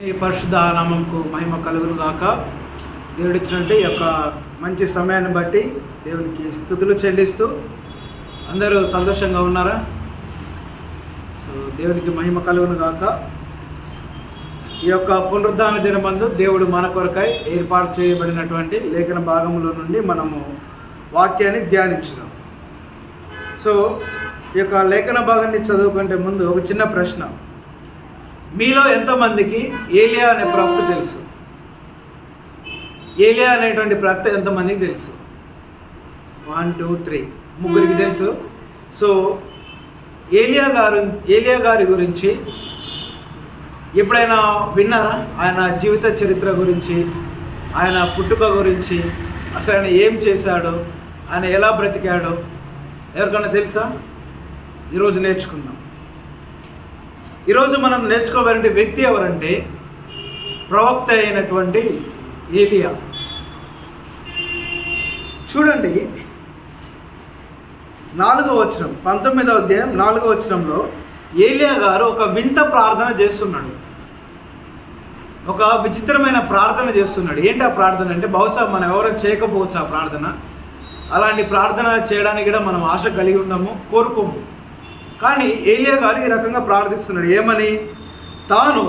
ఈ పరిశుద్ధ నామంకు మహిమ కలుగును గాక. దేవుడు ఇచ్చినట్టు ఈ యొక్క మంచి సమయాన్ని బట్టి దేవునికి స్తుతులు చెల్లిస్తూ అందరూ సంతోషంగా ఉన్నారా? సో దేవునికి మహిమ కలుగును గాక. ఈ యొక్క పునరుద్ధాన దినమందు దేవుడు మన కొరకై ఏర్పాటు చేయబడినటువంటి లేఖన భాగంలో నుండి మనము వాక్యాన్ని ధ్యానించుదాం. సో ఈ యొక్క లేఖన భాగాన్ని చదువుకుంటే ముందు ఒక చిన్న ప్రశ్న. మీలో ఎంతమందికి ఏలియా అనే ప్రవక్త తెలుసు? ఏలియా అనేటువంటి ప్రవక్త ఎంతమందికి తెలుసు? 1 2 3 ముగ్గురికి తెలుసు. సో ఏలియా గారి గురించి ఎప్పుడైనా విన్నారా? ఆయన జీవిత చరిత్ర గురించి, ఆయన పుట్టుక గురించి, అసలు ఆయన ఏం చేశాడో, ఆయన ఎలా బ్రతికాడో ఎవరికైనా తెలుసా? ఈరోజు నేర్చుకుందాం. ఈరోజు మనం నేర్చుకోవాలంటే వ్యక్తి ఎవరంటే ప్రవక్త అయినటువంటి ఏలియా. చూడండి 4వ వచనం, 19వ అధ్యాయం 4వ వచనంలో ఏలియా గారు ఒక వింత ప్రార్థన చేస్తున్నాడు. ఒక విచిత్రమైన ప్రార్థన చేస్తున్నాడు. ఏంటి ఆ ప్రార్థన అంటే, బహుశా మనం ఎవరైనా చేయకపోవచ్చు ఆ ప్రార్థన. అలాంటి ప్రార్థన చేయడానికి కూడా మనం ఆశ కలిగి ఉన్నాము, కోరుకోము. కానీ ఏలియా గారు ఈ రకంగా ప్రార్థిస్తున్నాడు. ఏమని? తాను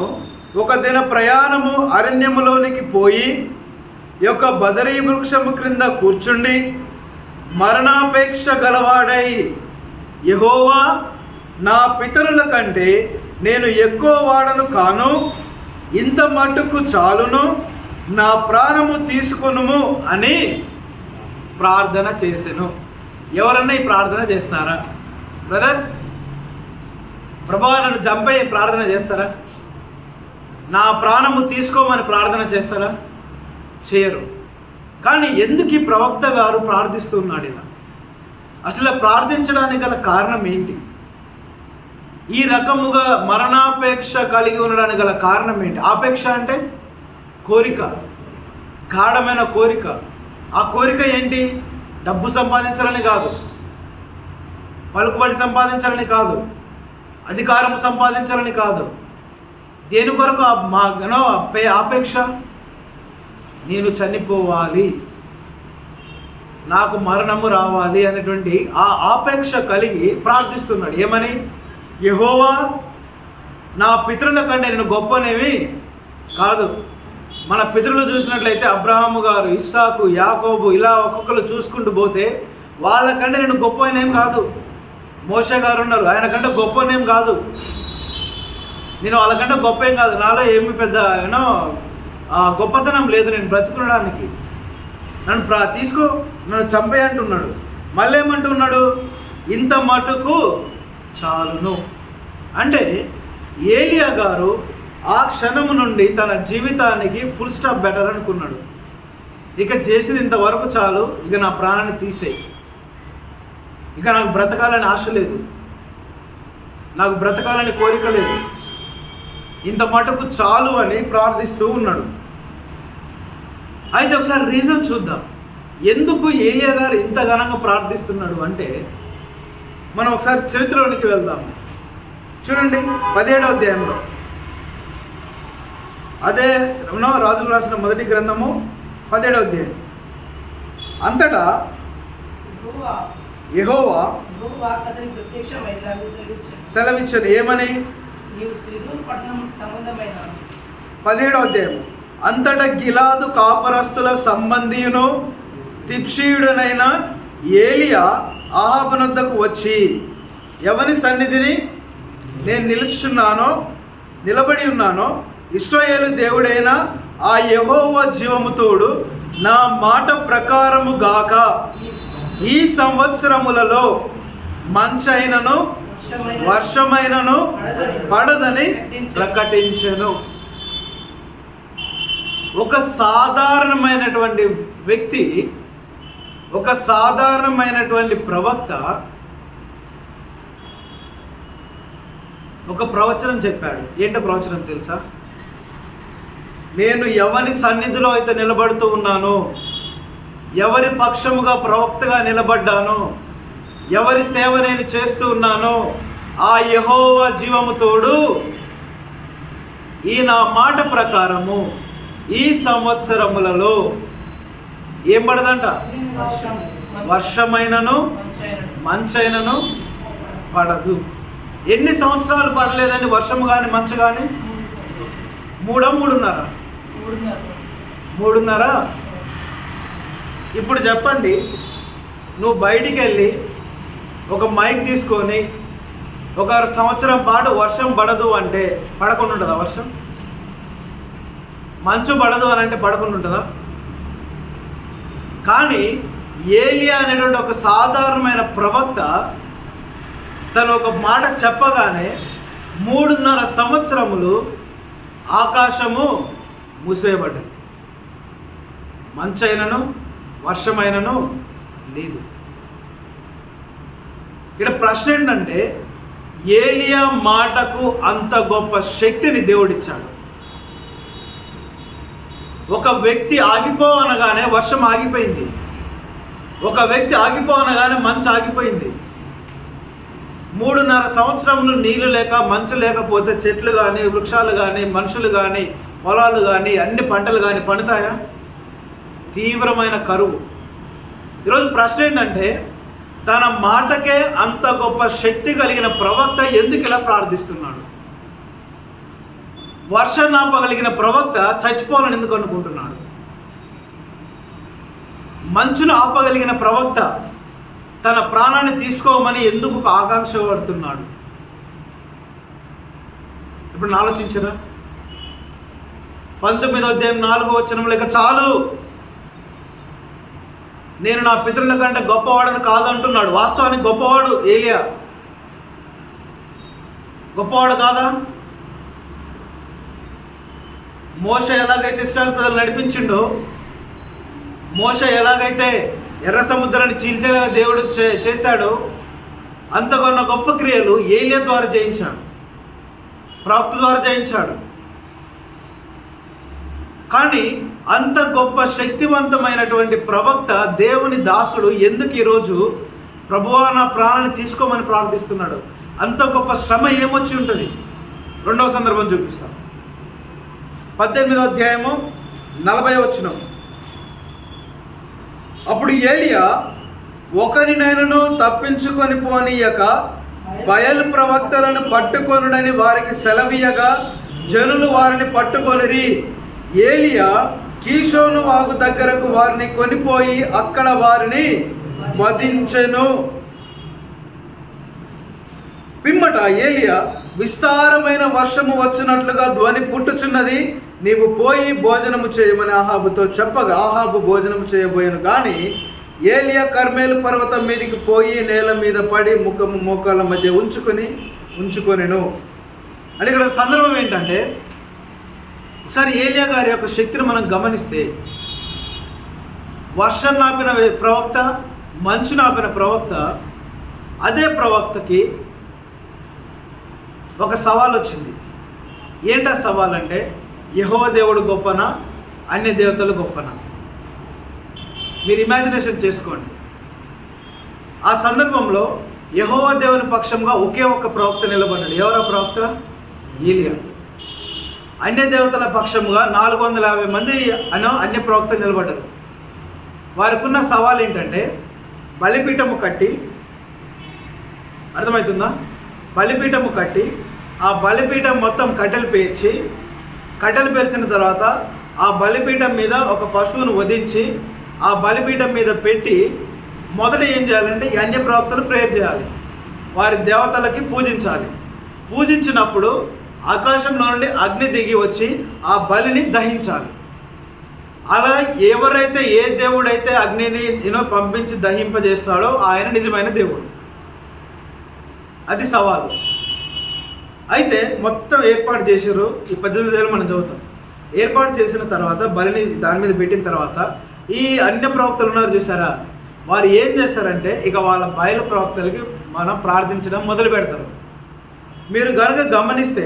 ఒక దిన ప్రయాణము అరణ్యములోనికి పోయి ఈ యొక్క బదరీ వృక్షము క్రింద కూర్చుండి మరణాపేక్ష గలవాడై, యెహోవా, నా పితరుల కంటే నేను ఎక్కువ వాడను కాను, ఇంత మట్టుకు చాలును, నా ప్రాణము తీసుకొనుము అని ప్రార్థన చేసెను. ఎవరన్నా ఈ ప్రార్థన చేస్తారా బ్రదర్స్? ప్రభువా నన్ను చంపే ప్రార్థన చేస్తారా? నా ప్రాణము తీసుకోమని ప్రార్థన చేస్తారా? చేయరు. కానీ ఎందుకు ఈ ప్రవక్త గారు ప్రార్థిస్తున్నాడు ఇలా? అసలు ప్రార్థించడానికి గల కారణం ఏంటి? ఈ రకముగా మరణాపేక్ష కలిగి ఉండడానికి గల కారణం ఏంటి? ఆపేక్ష అంటే కోరిక, గాఢమైన కోరిక. ఆ కోరిక ఏంటి? డబ్బు సంపాదించాలని కాదు, పలుకుబడి సంపాదించాలని కాదు, అధికారం సంపాదించాలని కాదు. దేని కొరకు ఆపేక్ష? నేను చనిపోవాలి, నాకు మరణము రావాలి అనేటువంటి ఆ ఆపేక్ష కలిగి ప్రార్థిస్తున్నాడు. ఏమని? యెహోవా, నా పితరుల కంటే నేను గొప్పనేవి కాదు. మన పితరులు చూసినట్లయితే అబ్రహాము గారు, ఇస్సాకు, యాకోబు, ఇలా ఒక్కొక్కరు చూసుకుంటూ పోతే వాళ్ళకంటే నేను గొప్పనేం కాదు. మోషే గారు ఉన్నారు, ఆయన కంటే గొప్పనేం కాదు. నేను వాళ్ళకంటే గొప్ప ఏం కాదు. నాలో ఏమి పెద్ద గొప్పతనం లేదు నేను బ్రతుకునడానికి. నన్ను తీసుకో, నన్ను చంపే అంటున్నాడు. మళ్ళీ ఏమంటున్నాడు? ఇంత మటుకు చాలును. అంటే ఏలియా గారు ఆ క్షణము నుండి తన జీవితానికి ఫుల్ స్టాప్ బెటర్ అనుకున్నాడు. ఇక చేసేది ఇంతవరకు చాలు, ఇక నా ప్రాణాన్ని తీసేయి, ఇక నాకు బ్రతకాలని ఆశ లేదు, నాకు బ్రతకాలని కోరిక లేదు, ఇంత మటుకు చాలు అని ప్రార్థిస్తూ ఉన్నాడు. అయితే ఒకసారి రీజన్ చూద్దాం, ఎందుకు ఏలియా గారు ఇంత ఘనంగా ప్రార్థిస్తున్నాడు అంటే మనం ఒకసారి చరిత్రలోనికి వెళ్దాము. చూడండి 17వ అధ్యాయంలో, అదే రాజులు రాసిన మొదటి గ్రంథము 17వ అధ్యాయం. అంతటా యెహోవా సెలవిచ్చాను. ఏమని? 17వ అధ్యాయం. అంతటా గిలాదు కాపురస్తుల సంబంధియును తిప్షీయుడనైన ఏలియా అహాబునొద్దకు వచ్చి, ఎవని సన్నిధిని నేను నిలబడి ఉన్నానో ఇశ్రాయేలు దేవుడైన ఆ యెహోవా జీవము తోడు, నా మాట ప్రకారము గాక ఈ సంవత్సరములలో మంచైనను వర్షమైనను పడదని ప్రకటించెను. ఒక సాధారణమైనటువంటి వ్యక్తి, ఒక సాధారణమైనటువంటి ప్రవక్త ఒక ప్రవచనం చెప్పాడు. ఏంటో ప్రవచనం తెలుసా? నేను ఎవరి సన్నిధిలో అయితే నిలబడుతూ ఉన్నానో, ఎవరి పక్షముగా ప్రవక్తగా నిలబడ్డానో, ఎవరి సేవ నేను చేస్తూ ఉన్నానో ఆ యెహోవా జీవము తోడు ఈ నా మాట ప్రకారము ఈ సంవత్సరములలో ఏం పడదంట? వర్షమైనను మంచైనను పడదు. ఎన్ని సంవత్సరాలు పడలేదండి వర్షము కానీ మంచు కానీ? మూడున్నర. ఇప్పుడు చెప్పండి, నువ్వు బయటికి వెళ్ళి ఒక మైక్ తీసుకొని ఒక సంవత్సరం పాటు వర్షం పడదు అంటే పడకుండా ఉంటుందా? వర్షం మంచు పడదు అని అంటే పడకుండా ఉంటుందా? కానీ ఏలియా అనేటువంటి ఒక సాధారణమైన ప్రవక్త తను ఒక మాట చెప్పగానే 3.5 సంవత్సరములు ఆకాశము మూసివేయబడ్డది. మంచైనను వర్షమైనను లేదు. ఇక్కడ ప్రశ్న ఏంటంటే, ఏలియా మాటకు అంత గొప్ప శక్తిని దేవుడిచ్చాడు. ఒక వ్యక్తి ఆగిపోవనగానే వర్షం ఆగిపోయింది. ఒక వ్యక్తి ఆగిపోవనగానే మంచు ఆగిపోయింది. 3.5 సంవత్సరములు నీళ్లు లేక మంచు లేకపోతే చెట్లు కానీ, వృక్షాలు కానీ, మనుషులు కానీ, పొలాలు కానీ, అన్ని పంటలు కానీ పండుతాయా? తీవ్రమైన కరువు. ఈరోజు ప్రశ్న ఏంటంటే, తన మాటకే అంత గొప్ప శక్తి కలిగిన ప్రవక్త ఎందుకు ఇలా ప్రార్థిస్తున్నాడు? వర్షం ఆపగలిగిన ప్రవక్త చచ్చిపోవాలని ఎందుకు అనుకుంటున్నాడు? మంచును ఆపగలిగిన ప్రవక్త తన ప్రాణాన్ని తీసుకోమని ఎందుకు ఆకాంక్ష పడుతున్నాడు? ఇప్పుడు ఆలోచించరా? 19వ అధ్యాయం 4వ వచనంలో, ఇక చాలు, నేను నా పితరుల కంటే గొప్పవాడని కాదంటున్నాడు. వాస్తవానికి గొప్పవాడు ఏలియా. గొప్పవాడు కాదా? మోషే ఎలాగైతే ఇశ్రాయేలు ప్రజలు నడిపించిండో, మోషే ఎలాగైతే ఎర్ర సముద్రాన్ని చీల్చేలా దేవుడు చేశాడో, అంతకన్నా గొప్ప క్రియలు ఏలియా ద్వారా చేయించాడు, ప్రవక్త ద్వారా చేయించాడు. కానీ అంత గొప్ప శక్తివంతమైనటువంటి ప్రవక్త, దేవుని దాసుడు ఎందుకు ఈరోజు ప్రభువా నా ప్రాణాన్ని తీసుకోమని ప్రార్థిస్తున్నాడు? అంత గొప్ప శ్రమ ఏమొచ్చి ఉంటుంది? 2వ సందర్భం చూపిస్తాం. 18వ అధ్యాయము 40వ వచనం. అప్పుడు ఏలియా ఒకరినైనను తప్పించుకొని పోనీయక బయలు ప్రవక్తలను పట్టుకొనుడని వారికి సెలవీయగా జనులు వారిని పట్టుకొనిరి. ఏలియా కీషోను వాగు దగ్గరకు వారిని కొనిపోయి అక్కడ వారిని వధించెను. పిమ్మట ఏలియా, విస్తారమైన వర్షము వచ్చినట్లుగా ధ్వని పుట్టుచున్నది, నీవు పోయి భోజనము చేయమని ఆహాబుతో చెప్పగా ఆహాబు భోజనము చేయబోయాను. కానీ ఏలియా కర్మేలు పర్వతం మీదకి పోయి నేల మీద పడి ముఖము మోకాళ్ళ మధ్య ఉంచుకొనెను. అని ఇక్కడ సందర్భం ఏంటంటే, ఒకసారి ఏలియా గారి యొక్క శక్తిని మనం గమనిస్తే, వర్షం నాపిన ప్రవక్త, మంచు నాపిన ప్రవక్త, అదే ప్రవక్తకి ఒక సవాల్ వచ్చింది. ఏంటా సవాల్ అంటే, యెహోవా దేవుడు గొప్పనా, అన్య దేవతలు గొప్పనా? మీరు ఇమాజినేషన్ చేసుకోండి. ఆ సందర్భంలో యెహోవా దేవుని పక్షంగా ఒకే ఒక్క ప్రవక్త నిలబడ్డాడు. ఎవరో ప్రవక్త? ఏలియా. అన్య దేవతల పక్షముగా 450 మంది అన్య ప్రవక్త నిలబడ్డారు. వారికి ఉన్న సవాల్ ఏంటంటే, బలిపీఠము కట్టి, అర్థమవుతుందా? బలిపీఠము కట్టి ఆ బలిపీఠం మొత్తం కట్టెలు పేర్చిన తర్వాత ఆ బలిపీఠం మీద ఒక పశువును వధించి ఆ బలిపీఠం మీద పెట్టి మొదట ఏం చేయాలంటే, ఈ అన్య ప్రవక్తలు ప్రేయర్ చేయాలి, వారి దేవతలకి పూజించాలి. పూజించినప్పుడు ఆకాశంలో నుండి అగ్ని దిగి వచ్చి ఆ బలిని దహించాలి. అలా ఎవరైతే, ఏ దేవుడైతే అగ్నిని పంపించి దహింపజేస్తాడో ఆయన నిజమైన దేవుడు. అది సవాలు. అయితే మొత్తం ఏర్పాటు చేసారు. ఈ 18 మనం చదువుతాం. ఏర్పాటు చేసిన తర్వాత బలిని దాని మీద పెట్టిన తర్వాత ఈ అన్య ప్రవక్తలు ఉన్నారు చూసారా, వారు ఏం చేస్తారంటే, ఇక వాళ్ళ బయలు ప్రవక్తలకి మనం ప్రార్థించడం మొదలు పెడతారు. మీరు కనుక గమనిస్తే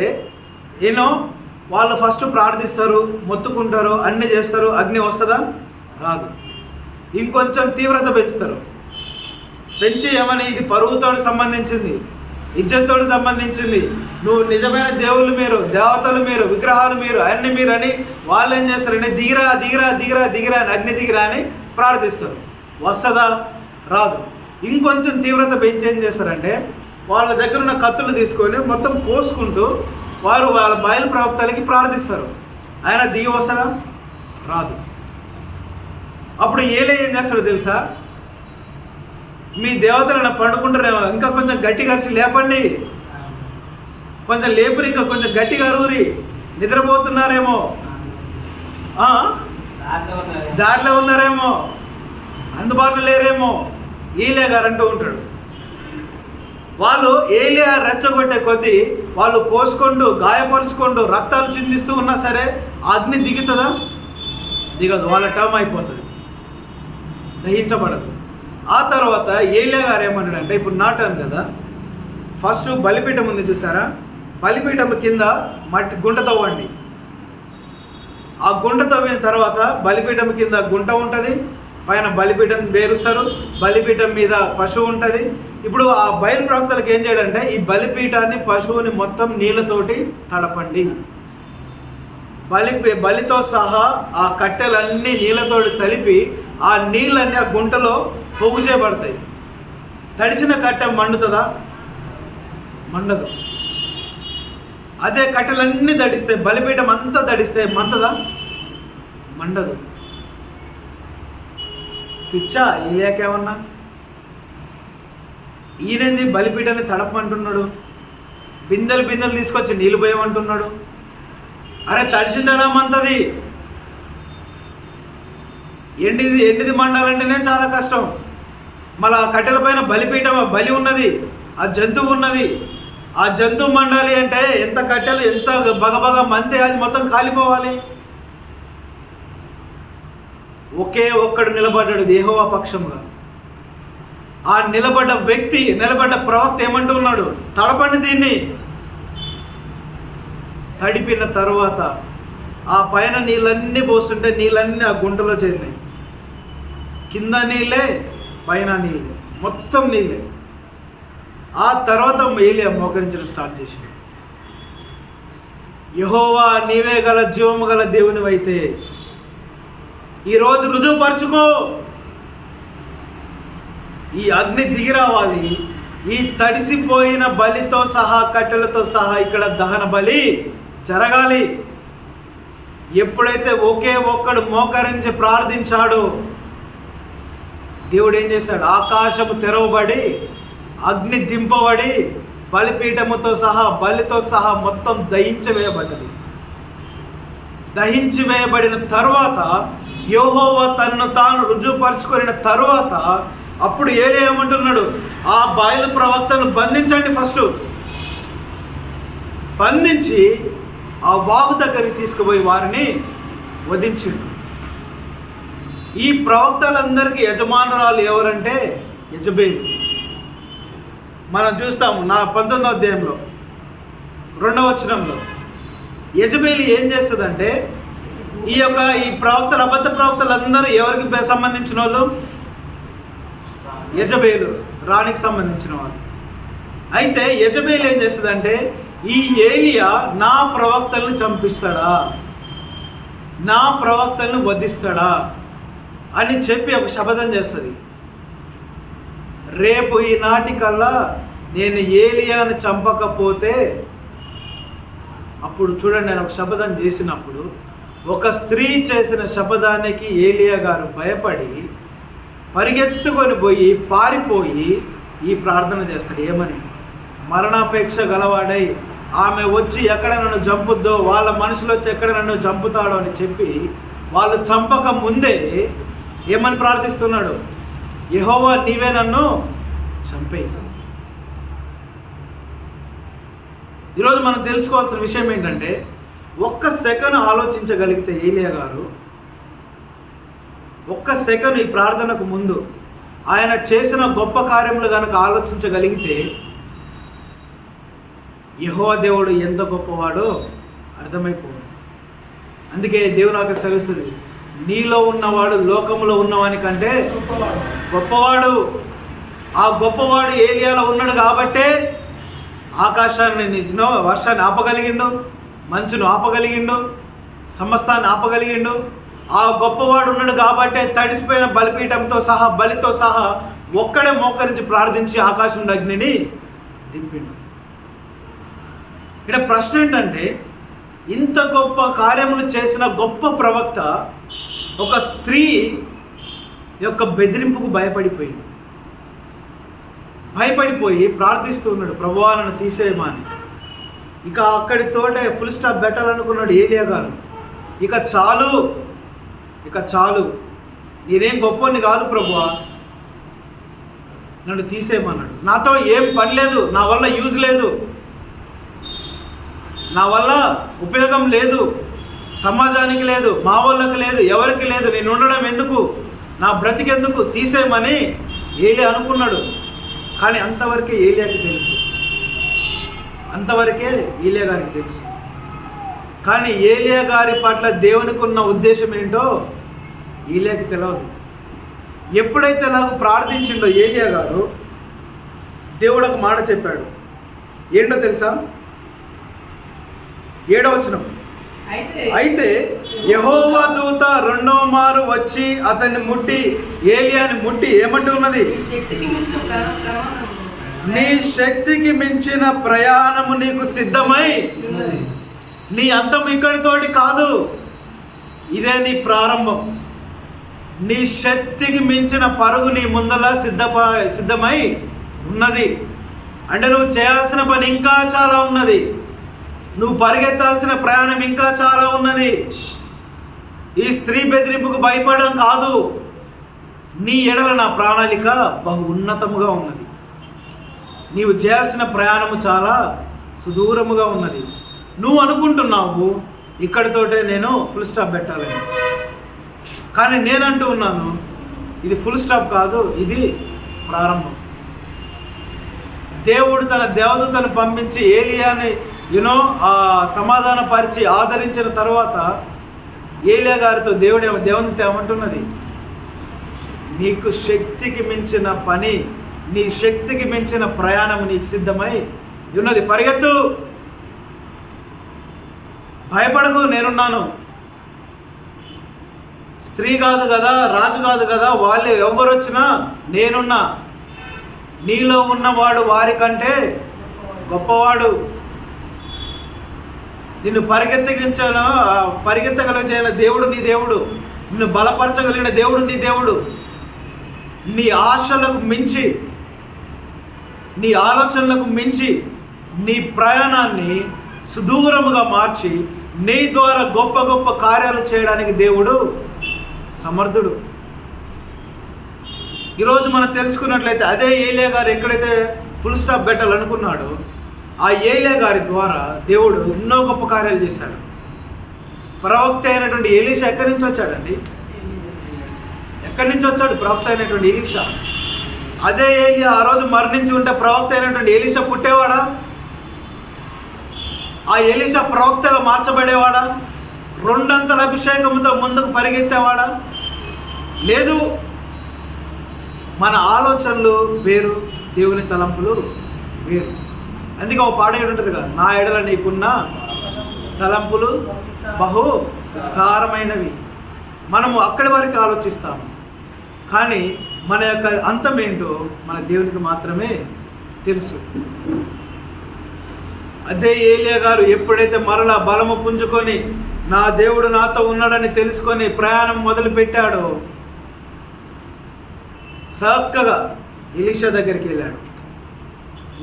వాళ్ళు ఫస్ట్ ప్రార్థిస్తారు, మొత్తుకుంటారు, అన్నీ చేస్తారు. అగ్ని వస్తుందా? రాదు. ఇంకొంచెం తీవ్రత పెంచుతారు. పెంచి ఏమని, ఇది పరువుతో సంబంధించింది, ఇజ్జత్తోడు సంబంధించింది. నువ్వు నిజమైన దేవుళ్ళు మీరు, దేవతలు మీరు, విగ్రహాలు మీరు, అన్ని మీరు అని వాళ్ళు ఏం చేస్తారంటే దిగిరా దిగిరా దిగిరా దిగిరా అని, అగ్ని దిగిరా అని ప్రార్థిస్తారు. వస్తుందా? రాదు. ఇంకొంచెం తీవ్రత పెంచి ఏం చేస్తారంటే వాళ్ళ దగ్గర ఉన్న కత్తులు తీసుకొని మొత్తం కోసుకుంటూ వారు వాళ్ళ బయలు ప్రవక్తలకి ప్రార్థిస్తారు. ఆయన దిగి వస్తుందా? రాదు. అప్పుడు ఏలే ఏం చేస్తాడో తెలుసా? మీ దేవతలను పండుకుంటారేమో, ఇంకా కొంచెం గట్టి కలిసి లేపండి, కొంచెం లేపురి, ఇంకా కొంచెం గట్టిగా అరువురి, నిద్రపోతున్నారేమో, దారిలో ఉన్నారేమో, అందుబాటులో లేరేమో, ఏలియా గారు అంటూ ఉంటాడు. వాళ్ళు ఏలియా రెచ్చగొట్టే కొద్దీ వాళ్ళు కోసుకుంటూ గాయపరుచుకుంటూ రక్తాలు చిందిస్తూ ఉన్నా సరే అగ్ని దిగుతుందా? దిగదు. వాళ్ళ టర్మ్ అయిపోతుంది, దహించబడదు. ఆ తర్వాత ఏలియా గారు ఏమన్నాడంటే, ఇప్పుడు నా టర్న్ కదా, ఫస్ట్ బలిపీఠం ఉంది చూసారా, బలిపీఠం కింద మట్టి గుంట తవ్వండి. ఆ గుంట తవ్విన తర్వాత బలిపీఠం కింద గుంట ఉంటుంది, పైన బలిపీఠం వేరుస్తారు, బలిపీఠం మీద పశువు ఉంటుంది. ఇప్పుడు ఆ బయలు ప్రవక్తలకు ఏం చేయడంటే ఈ బలిపీఠాన్ని పశువుని మొత్తం నీళ్ళతోటి తడపండి. బలితో సహా ఆ కట్టెలన్నీ నీళ్ళతోటి తలిపి ఆ నీళ్ళన్నీ ఆ గుంటలో పొగు చేయబడతాయి. తడిసిన కట్టె మండుతుందా? మండదు. అదే కట్టెలన్నీ తడిస్తే, బలిపీఠం అంతా తడిస్తే మంటదా? మండదు. పిచ్చా ఏలియాకేమన్నా? ఈయనంది బలిపీఠాన్ని తడపమంటున్నాడు, బిందెలు బిందెలు తీసుకొచ్చి నీళ్ళు పోయమంటున్నాడు. అరే తడిసిందనా మంతది, ఎండిది మండాలంటేనే చాలా కష్టం. మళ్ళీ ఆ కట్టెల పైన బలిపీఠం, బలి ఉన్నది, ఆ జంతువు ఉన్నది. ఆ జంతువు మండాలి అంటే ఎంత కట్టెలు, ఎంత బగబగ మంతే, అది మొత్తం కాలిపోవాలి. ఒకే ఒక్కడు నిలబడ్డాడు యెహోవా పక్షంగా. ఆ నిలబడ్డ వ్యక్తి, నిలబడ్డ ప్రవక్త ఏమంటూ ఉన్నాడు? తడపండి దీన్ని. తడిపిన తర్వాత ఆ పైన నీళ్ళన్నీ పోస్తుంటే నీళ్ళన్నీ ఆ గుంటలో చేరినాయి. కింద నీళ్ళే, పైన నీళ్ళే, మొత్తం నీళ్ళే. ఆ తర్వాత ఏలియా మోకరించడం స్టార్ట్ చేసింది. యెహోవా నీవే గల జీవము గల దేవునివైతే ఈరోజు రుజువుపరచుకో. ఈ అగ్ని దిగి రావాలి. ఈ తడిసిపోయిన బలితో సహా, కట్టెలతో సహా ఇక్కడ దహన బలి జరగాలి. ఎప్పుడైతే ఒకే ఒక్కడు మోకరించి ప్రార్థించాడో దేవుడు ఏం చేశాడు? ఆకాశము తెరవబడి, అగ్ని దింపబడి, బలిపీఠముతో సహా, బలితో సహా మొత్తం దహించివేయబడ్డది. దహించివేయబడిన తరువాత యెహోవా తన్ను తాను రుజువుపరుచుకున్న తరువాత అప్పుడు ఏలియా ఏమంటున్నాడు? ఆ బయలు ప్రవక్తను బంధించండి. ఫస్ట్ బంధించి ఆ వాగు దగ్గరికి తీసుకుపోయి వారిని వధించిండు. ఈ ప్రవక్తలందరికీ యజమానురాలు ఎవరంటే యెజబేలు. మనం చూస్తాము 19వ అధ్యాయంలో 2వ వచనంలో యెజబేలు ఏం చేస్తుందంటే, ఈ ప్రవక్తలు, అబద్ధ ప్రవక్తలందరూ ఎవరికి సంబంధించిన వాళ్ళు? యెజబేలు రాణికి సంబంధించిన వాళ్ళు. అయితే యెజబేలు ఏం చేస్తుందంటే, ఈ ఏలియా నా ప్రవక్తలను చంపిస్తాడా, నా ప్రవక్తలను వధిస్తాడా అని చెప్పి ఒక శపథం చేస్తుంది. రేపు ఈనాటికల్లా నేను ఏలియాను చంపకపోతే, అప్పుడు చూడండి, నేను ఒక శపథం చేసినప్పుడు ఒక స్త్రీ చేసిన శపథానికి ఏలియా గారు భయపడి పరిగెత్తుకొని పోయి పారిపోయి ఈ ప్రార్థన చేస్తాడు. ఏమని? మరణాపేక్ష గలవాడై ఆమె వచ్చి ఎక్కడ నన్ను చంపుద్దో, వాళ్ళ మనుషులు వచ్చి ఎక్కడ నన్ను చంపుతాడో అని చెప్పి వాళ్ళు చంపక ముందే ఏమని ప్రార్థిస్తున్నాడు? యెహోవా నీవే నన్ను చంపేయి. ఈరోజు మనం తెలుసుకోవాల్సిన విషయం ఏంటంటే, ఒక్క సెకండ్ ఆలోచించగలిగితే ఏలియా గారు, ఒక్క సెకండ్ ఈ ప్రార్థనకు ముందు ఆయన చేసిన గొప్ప కార్యములు కనుక ఆలోచించగలిగితే యెహోవా దేవుడు ఎంత గొప్పవాడో అర్థమైపోతుంది. అందుకే దేవుడు నాకు సెలవుస్తుంది, నీలో ఉన్నవాడు లోకములో ఉన్నవాని కంటే గొప్పవాడు. ఆ గొప్పవాడు ఏలియాలో ఉన్నాడు కాబట్టే ఆకాశాన్ని వర్షాన్ని ఆపగలిగిండు, మంచును ఆపగలిగిండు, సమస్తాన్ని ఆపగలిగిండు. ఆ గొప్పవాడు ఉన్నాడు కాబట్టి తడిసిపోయిన బలిపీఠంతో సహా బలితో సహా ఒక్కడే మోకరించి ప్రార్థించి ఆకాశం అగ్నిని దింపిండు. ఇక్కడ ప్రశ్న ఏంటంటే, ఇంత గొప్ప కార్యములు చేసిన గొప్ప ప్రవక్త ఒక స్త్రీ యొక్క బెదిరింపుకు భయపడిపోయి ప్రార్థిస్తూ ఉన్నాడు, ప్రభువా నన్ను తీసేయమని. ఇక అక్కడితోటే ఫుల్ స్టాప్ పెట్టాలనుకున్నాడు ఏలియా గారు. ఇక చాలు నేనేం గొప్పని కాదు ప్రభువా, నన్ను తీసేయమన్నాడు. నాతో ఏం పని లేదు, నా వల్ల యూజ్ లేదు, నా వల్ల ఉపయోగం లేదు, సమాజానికి లేదు, మా వాళ్ళకి లేదు, ఎవరికి లేదు, నేను ఉండడం ఎందుకు, నా బ్రతికెందుకు, తీసేయమని ఏలియా అనుకున్నాడు. కానీ అంతవరకే ఏలియా గారికి తెలుసు. కానీ ఏలియా గారి పట్ల దేవునికి ఉన్న ఉద్దేశం ఏంటో ఏలియాకి తెలియదు. ఎప్పుడైతే నాకు ప్రార్థించిండో ఏలియా గారు, దేవుడు ఒక మాట చెప్పాడు. ఏంటో తెలుసా? 7వ వచనం, అయితే యెహోవా దూత రెండవ మారు వచ్చి అతన్ని ముట్టి ఏలియాని ముట్టి ఏమంటూ ఉన్నది, నీ శక్తికి మించిన ప్రయాణము నీకు సిద్ధమై, నీ అంతం ఇక్కడితోటి కాదు, ఇదే నీ ప్రారంభం. నీ శక్తికి మించిన పరుగు నీ ముందల సిద్ధమై ఉన్నది. అంటే నువ్వు చేయాల్సిన పని ఇంకా చాలా ఉన్నది, నువ్వు పరిగెత్తాల్సిన ప్రయాణం ఇంకా చాలా ఉన్నది. ఈ స్త్రీ బెదిరింపుకు భయపడడం కాదు, నీ ఎడల నా ప్రణాళిక బహు ఉన్నతముగా ఉన్నది. నీవు చేయాల్సిన ప్రయాణము చాలా సుదూరముగా ఉన్నది. నువ్వు అనుకుంటున్నావు ఇక్కడితోటే నేను ఫుల్ స్టాప్ పెట్టాలని, కానీ నేనంటూ ఉన్నాను ఇది ఫుల్ స్టాప్ కాదు, ఇది ప్రారంభం. దేవుడు తన దేవదూతను పంపించి ఏలియాని సమాధానపరిచి ఆదరించిన తర్వాత ఏలియా గారితో దేవునితో ఏమంటున్నది, నీకు శక్తికి మించిన పని, నీ శక్తికి మించిన ప్రయాణం నీకు సిద్ధమై ఉన్నది, పరిగెత్తు, భయపడకు, నేనున్నాను. స్త్రీ కాదు కదా, రాజు కాదు కదా, వాళ్ళు ఎవరు వచ్చినా నేనున్నా. నీలో ఉన్నవాడు వారికంటే గొప్పవాడు. నిన్ను పరిగెత్తగలిగిన దేవుడు నీ దేవుడు, నిన్ను బలపరచగలిగిన దేవుడు నీ దేవుడు. నీ ఆశలకు మించి, నీ ఆలోచనలకు మించి నీ ప్రయాణాన్ని సుదూరముగా మార్చి నీ ద్వారా గొప్ప గొప్ప కార్యాలు చేయడానికి దేవుడు సమర్థుడు. ఈరోజు మనం తెలుసుకున్నట్లయితే అదే ఏలియా గారు ఎక్కడైతే ఫుల్ స్టాప్ పెట్టాలనుకున్నాడో ఆ ఏలియా గారి ద్వారా దేవుడు ఎన్నో గొప్ప కార్యాలు చేశాడు. ప్రవక్త అయినటువంటి ఎలీషా ఎక్కడి నుంచి వచ్చాడండి? ఎక్కడి నుంచి వచ్చాడు ప్రవక్త అయినటువంటి ఎలీషా? అదే ఏలియా ఆ రోజు మరణించి ఉంటే ప్రవక్త అయినటువంటి ఎలీషా పుట్టేవాడా? ఆ ఎలీషా ప్రవక్తగా మార్చబడేవాడా? 2 అంతల అభిషేకంతో ముందుకు పరిగెత్తేవాడా? లేదు. మన ఆలోచనలు వేరు, దేవుని తలంపులు వేరు. అందుకే ఒక పాట ఉంటుంది కదా, నా ఎడల నీకున్న తలంపులు బహు విస్తారమైనవి. మనము అక్కడి వరకు ఆలోచిస్తాము, కానీ మన యొక్క అంతం ఏంటో మన దేవునికి మాత్రమే తెలుసు. అదే ఏలియా గారు ఎప్పుడైతే మరలా బలము పుంజుకొని నా దేవుడు నాతో ఉన్నాడని తెలుసుకొని ప్రయాణం మొదలుపెట్టాడో చక్కగా ఎలీషా దగ్గరికి వెళ్ళాడు.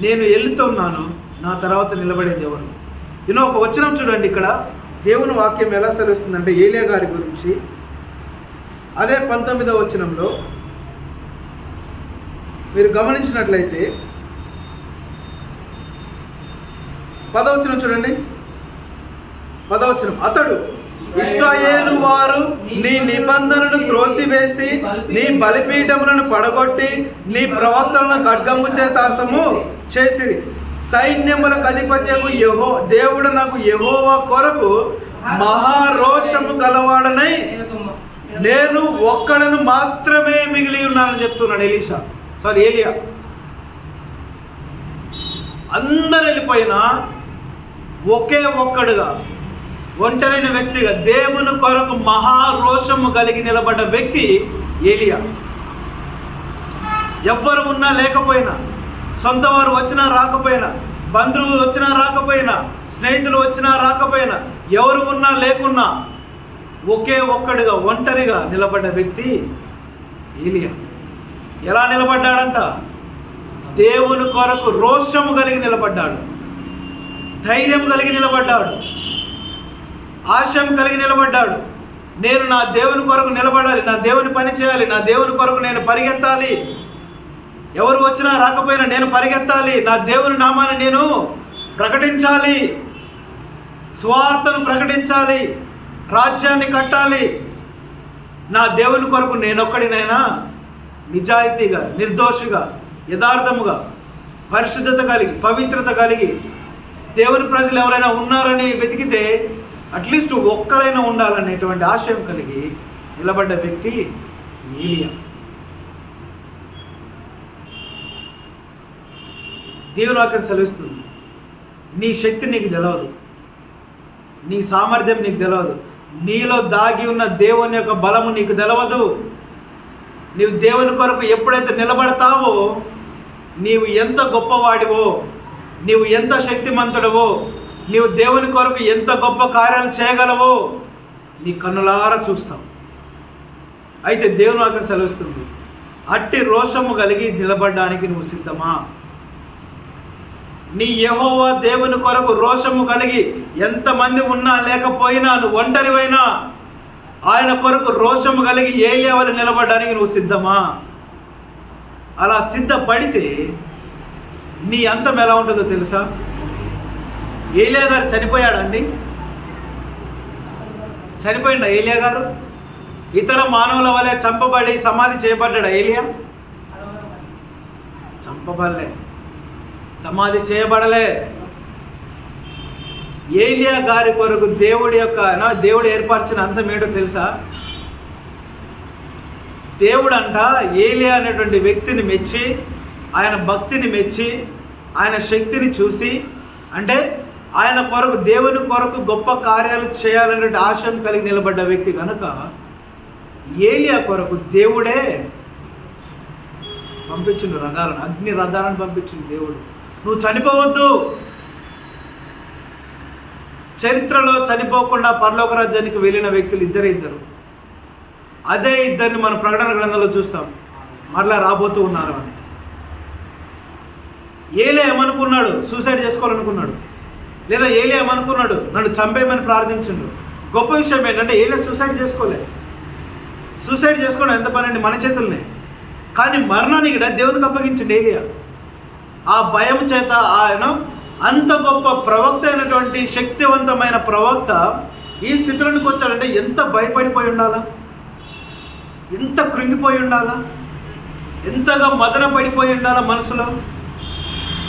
నేను వెళ్తున్నాను, నా తర్వాత నిలబడేది ఎవరు? ఒక వచనం చూడండి, ఇక్కడ దేవుని వాక్యం ఎలా సెలవుస్తుందంటే ఏలియా గారి గురించి. అదే 19వ వచనంలో మీరు గమనించినట్లయితే 10వ వచనం చూడండి. 10వ వచనం, అతడు ఇశ్రాయేలు వారు నీ నిబంధనను త్రోసివేసి నీ బలిపీఠములను పడగొట్టి నీ ప్రవక్తలను ఖడ్గము చేత హస్తము చేసిరి. సైన్యములకు అధిపత్యకు దేవుడు నాకు యెహోవా కొరకు మహారోషము గలవాడనై నేను ఒక్కడను మాత్రమే మిగిలి ఉన్నానని చెప్తున్నాడు ఏలియా. అందరు వెళ్ళిపోయినా ఒకే ఒక్కడుగా ఒంటరైన వ్యక్తిగా దేవుని కొరకు మహారోషము కలిగి నిలబడ్డ వ్యక్తి ఏలియా. ఎవ్వరు ఉన్నా లేకపోయినా, సొంత వారు వచ్చినా రాకపోయినా, బంధువులు వచ్చినా రాకపోయినా, స్నేహితులు వచ్చినా రాకపోయినా, ఎవరు ఉన్నా లేకున్నా ఒకే ఒక్కడిగా ఒంటరిగా నిలబడ్డ వ్యక్తి ఏలియా. ఎలా నిలబడ్డాడంట? దేవుని కొరకు రోషము కలిగి నిలబడ్డాడు, ధైర్యం కలిగి నిలబడ్డాడు, ఆశయం కలిగి నిలబడ్డాడు. నేను నా దేవుని కొరకు నిలబడాలి, నా దేవుని పని చేయాలి, నా దేవుని కొరకు నేను పరిగెత్తాలి, ఎవరు వచ్చినా రాకపోయినా నేను పరిగెత్తాలి, నా దేవుని నామాన్ని నేను ప్రకటించాలి, స్వార్థను ప్రకటించాలి, రాజ్యాన్ని కట్టాలి. నా దేవుని కొరకు నేనొక్కడినైనా నిజాయితీగా, నిర్దోషిగా, యథార్థముగా, పరిశుద్ధత కలిగి, పవిత్రత కలిగి దేవుని ప్రజలు ఎవరైనా ఉన్నారని వెతికితే అట్లీస్ట్ ఒక్కరైనా ఉండాలనేటువంటి ఆశయం కలిగి నిలబడ్డ వ్యక్తి ఏలియా. దేవుని వాక్యం సెలవిస్తుంది, నీ శక్తి నీకు తెలవదు, నీ సామర్థ్యం నీకు తెలవదు, నీలో దాగి ఉన్న దేవుని యొక్క బలము నీకు తెలవదు. నీవు దేవుని కొరకు ఎప్పుడైతే నిలబడతావో నీవు ఎంత గొప్పవాడివో, నీవు ఎంత శక్తిమంతుడవో, నీవు దేవుని కొరకు ఎంత గొప్ప కార్యాలు చేయగలవో నీ కన్నులారా చూస్తావు. అయితే దేవుని వాక్యం సెలవిస్తుంది, అట్టి రోషము కలిగి నిలబడడానికి నువ్వు సిద్ధమా? నీ యెహోవా దేవుని కొరకు రోషము కలిగి ఎంతమంది ఉన్నా లేకపోయినా, నువ్వు ఒంటరివైనా ఆయన కొరకు రోషము కలిగి ఏలియా వలె నిలబడడానికి నువ్వు సిద్ధమా? అలా సిద్ధపడితే నీ అంతం ఎలా ఉంటుందో తెలుసా? ఏలియా గారు చనిపోయాడండి? చనిపోయిందా ఏలియా గారు? ఇతర మానవుల వలె చంపబడి సమాధి చేయబడ్డా ఏలియా? చంపబడలే, సమాధి చేయబడలే. ఏలియా గారి కొరకు దేవుడు ఏర్పరిచిన అంతం ఏంటో తెలుసా? దేవుడు అంట ఏలియా అనేటువంటి వ్యక్తిని మెచ్చి, ఆయన భక్తిని మెచ్చి, ఆయన శక్తిని చూసి, అంటే ఆయన కొరకు, దేవుని కొరకు గొప్ప కార్యాలు చేయాలనేటువంటి ఆశయం కలిగి నిలబడ్డ వ్యక్తి కనుక ఏలియా కొరకు దేవుడే పంపించిండు రథాలను, అగ్ని రథాలను పంపించిండు దేవుడు. నువ్వు చనిపోవద్దు. చరిత్రలో చనిపోకుండా పరలోక రాజ్యానికి వెళ్ళిన వ్యక్తులు ఇద్దరు. అదే ఇద్దరిని మన ప్రకటన గ్రంథంలో చూస్తాం, మరలా రాబోతూ ఉన్నారు అని. ఏలియా ఏమనుకున్నాడు? సూసైడ్ చేసుకోవాలనుకున్నాడు. లేదా ఏలియా ఏమనుకున్నాడు? నన్ను చంపేయమని ప్రార్థించిండు. గొప్ప విషయం ఏంటంటే ఏలియా సూసైడ్ చేసుకోలే. సూసైడ్ చేసుకోవడం ఎంత పని అండి, మన చేతుల్నే. కానీ మరణాన్ని కూడా దేవునికి అప్పగించిండు ఏలియా. ఆ భయం చేత ఆయన అంత గొప్ప ప్రవక్త అయినటువంటి శక్తివంతమైన ప్రవక్త ఈ స్థితిలోనికి వచ్చాడంటే ఎంత భయపడిపోయి ఉండాలా, ఎంత కృంగిపోయి ఉండాలా, ఎంతగా మదన పడిపోయి ఉండాలా మనసులో.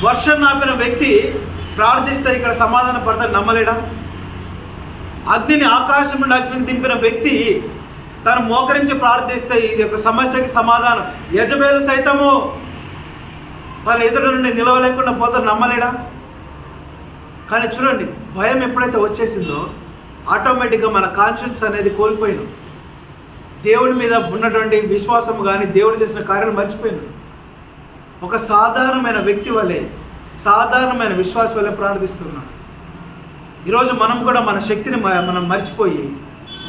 వర్షం ఆపిన వ్యక్తి ప్రార్థిస్తే ఇక్కడ సమాధాన పడతాడు, నమ్మలేడా? అగ్నిని, ఆకాశం నుండి అగ్నిని దింపిన వ్యక్తి తను మోకరించి ప్రార్థిస్తే ఈ యొక్క సమస్యకి సమాధానం, యజబేలు సైతము తన ఎదురు నుండి నిలవలేకుండా పోతాడు, నమ్మలేడా? కానీ చూడండి, భయం ఎప్పుడైతే వచ్చేసిందో ఆటోమేటిక్గా మన కాన్షియన్స్ అనేది కోల్పోయినాం. దేవుడి మీద ఉన్నటువంటి విశ్వాసం కానీ దేవుడు చేసిన కార్యాలు మర్చిపోయినాం. ఒక సాధారణమైన వ్యక్తి వలె, సాధారణమైన విశ్వాసం వలె ప్రార్థిస్తున్నాం. ఈరోజు మనం కూడా మన శక్తిని మనం మర్చిపోయి,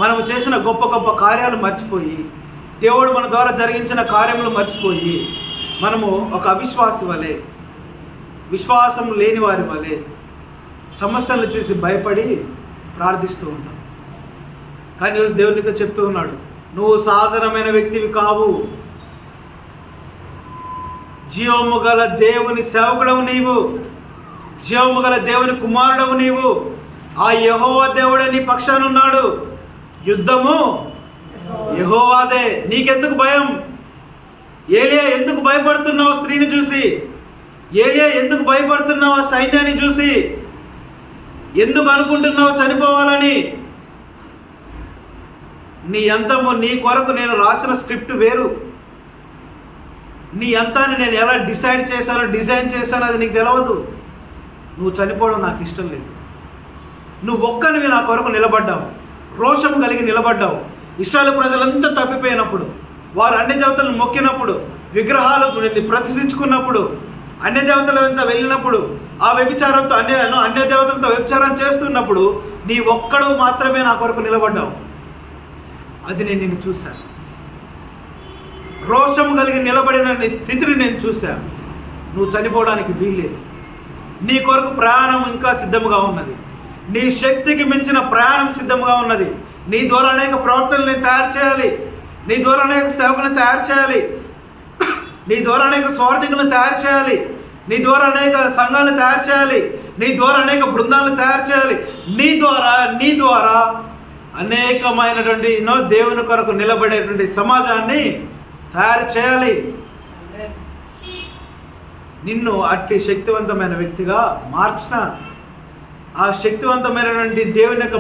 మనం చేసిన గొప్ప గొప్ప కార్యాలు మర్చిపోయి, దేవుడు మన ద్వారా జరిగించిన కార్యములు మర్చిపోయి, మనము ఒక అవిశ్వాసి వలె, విశ్వాసం లేని వారి వలె సమస్యలను చూసి భయపడి ప్రార్థిస్తూ ఉంటాం. కానీ ఈరోజు దేవునితో చెప్తూ ఉన్నాడు, నువ్వు సాధారణమైన వ్యక్తివి కావు. జీవము గల దేవుని సేవకుడవు నీవు, జీవము గల దేవుని కుమారుడవు నీవు. ఆ యెహోవా దేవుడే నీ పక్షాన ఉన్నాడు. యుద్ధము యెహోవాదే. నీకెందుకు భయం? ఏలియా ఎందుకు భయపడుతున్నావు స్త్రీని చూసి? ఏలియా ఎందుకు భయపడుతున్నావు ఆ సైన్యాన్ని చూసి? ఎందుకు అనుకుంటున్నావు చనిపోవాలని? నీ అంతము, నీ కొరకు నేను రాసిన స్క్రిప్ట్ వేరు. నీ అంతాన్ని నేను ఎలా డిజైన్ చేశానో అది నీకు తెలియదు. నువ్వు చనిపోవడం నాకు ఇష్టం లేదు. నువ్వు ఒక్కనివి నా కొరకు నిలబడ్డావు, రోషం కలిగి నిలబడ్డావు. ఇశ్రాయేలు ప్రజలంతా తప్పిపోయినప్పుడు, వారు అన్య దేవతలను మొక్కినప్పుడు, విగ్రహాలకు ప్రతిష్ఠించుకున్నప్పుడు, అన్య దేవతల వెంట వెళ్ళినప్పుడు, ఆ వ్యభిచారంతో అన్య దేవతలతో వ్యభిచారం చేస్తున్నప్పుడు నీ ఒక్కడు మాత్రమే నా కొరకు నిలబడ్డావు. అది నేను నిన్ను చూశాను. రోషం కలిగి నిలబడిన నీ స్థితిని నేను చూశాను. నువ్వు చనిపోవడానికి వీల్లేదు. నీ కొరకు ప్రయాణం ఇంకా సిద్ధంగా ఉన్నది. నీ శక్తికి మించిన ప్రయాణం సిద్ధంగా ఉన్నది. నీ ద్వారా అనేక ప్రవక్తల్ని తయారు చేయాలి. నీ ద్వారా అనేక సేవకులను తయారు చేయాలి. నీ ద్వారా అనేక స్వార్థికులను తయారు చేయాలి. నీ ద్వారా అనేక సంఘాలను తయారు చేయాలి. నీ ద్వారా అనేక బృందాలను తయారు చేయాలి. నీ ద్వారా అనేకమైనటువంటి దేవుని కొరకు నిలబడేటువంటి సమాజాన్ని తయారు చేయాలి. నిన్ను అట్టి శక్తివంతమైన వ్యక్తిగా మార్చిన ఆ శక్తివంతమైనటువంటి దేవుని యొక్క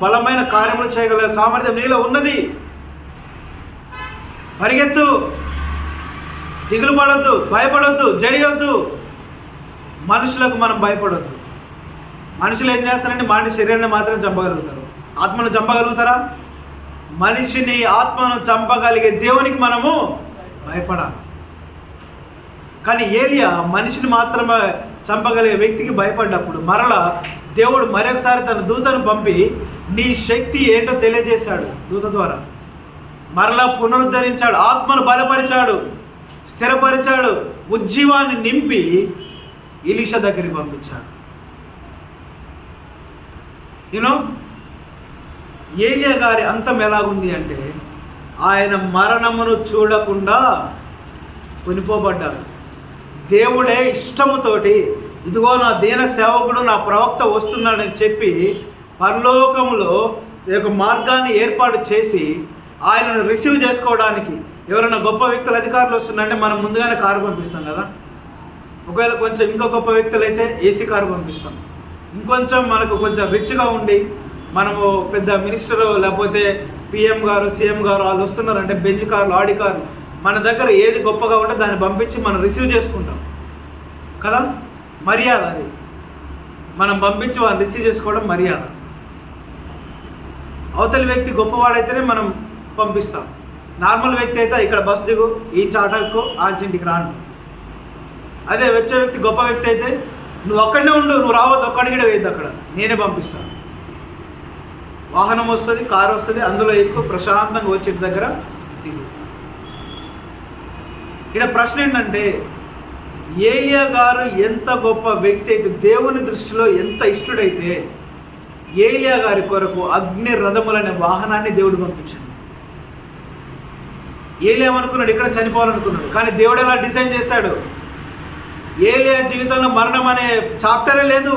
బలమైన కార్యములు చేయగల సామర్థ్యం నీలో ఉన్నది. పరిగెత్తు, దిగులు పడొద్దు, భయపడొద్దు, జడియొద్దు. మనుషులకు మనం భయపడొద్దు. మనుషులు ఏం చేస్తారంటే మనిషి శరీరాన్ని మాత్రం చంపగలుగుతారు, ఆత్మను చంపగలుగుతారా? మనిషిని ఆత్మను చంపగలిగే దేవునికి మనము భయపడాలి. కానీ ఏలియా మనిషిని మాత్రమే చంపగలిగే వ్యక్తికి భయపడ్డప్పుడు మరలా దేవుడు మరొకసారి తన దూతను పంపి నీ శక్తి ఏంటో తెలియజేశాడు. దూత ద్వారా మరలా పునరుద్ధరించాడు, ఆత్మను బలపరిచాడు, స్థిరపరిచాడు, ఉజ్జీవాన్ని నింపి ఎలీషా దగ్గరికి పంపించాడు. ఏలియా గారి అంతం ఎలాగుంది అంటే ఆయన మరణమును చూడకుండా కొనిపోబడ్డారు. దేవుడే ఇష్టముతోటి ఇదిగో నా దీన సేవకుడు నా ప్రవక్త వస్తున్నాడని చెప్పి పరలోకములో ఒక మార్గాన్ని ఏర్పాటు చేసి ఆయనను రిసీవ్ చేసుకోవడానికి ఎవరైనా గొప్ప వ్యక్తులు అధికారులు వస్తున్నారంటే మనం ముందుగానే కారు పంపిస్తాం కదా. ఒకవేళ కొంచెం ఇంకా గొప్ప వ్యక్తులు అయితే ఏసీ కారు పంపిస్తాం. ఇంకొంచెం మనకు కొంచెం రిచ్గా ఉండి మనము పెద్ద మినిస్టరు లేకపోతే పిఎం గారు సీఎం గారు వాళ్ళు వస్తున్నారంటే బెంజ్ కార్లు, ఆడి కార్లు, మన దగ్గర ఏది గొప్పగా ఉంటే దాన్ని పంపించి మనం రిసీవ్ చేసుకుంటాం కదా. మర్యాద అది. మనం పంపించి వారిని రిసీవ్ చేసుకోవడం మర్యాద. అవతలి వ్యక్తి గొప్పవాడైతేనే మనం పంపిస్తాం. నార్మల్ వ్యక్తి అయితే ఇక్కడ బస్ దిగు, ఈ చాటకు ఆంచింటికి రాను. అదే వచ్చే వ్యక్తి గొప్ప వ్యక్తి అయితే నువ్వు అక్కడనే ఉండు, నువ్వు రావద్దు, ఒక్కడికి వేయద్దు, అక్కడ నేనే పంపిస్తాను. వాహనం వస్తుంది, కారు వస్తుంది, అందులో ఎక్కువ ప్రశాంతంగా వచ్చే దగ్గర దిగు. ఇక్కడ ప్రశ్న ఏంటంటే ఏలియా గారు ఎంత గొప్ప వ్యక్తి అయితే, దేవుని దృష్టిలో ఎంత ఇష్టడైతే ఏలియా గారి కొరకు అగ్ని రథములనే వాహనాన్ని దేవుడు పంపించాడు. ఏలియా అనుకున్నాడు ఇక్కడ చనిపోవాలనుకున్నాడు, కానీ దేవుడు ఎలా డిజైన్ చేశాడు. ఏలియా జీవితంలో మరణం అనే చాప్టరే లేదు.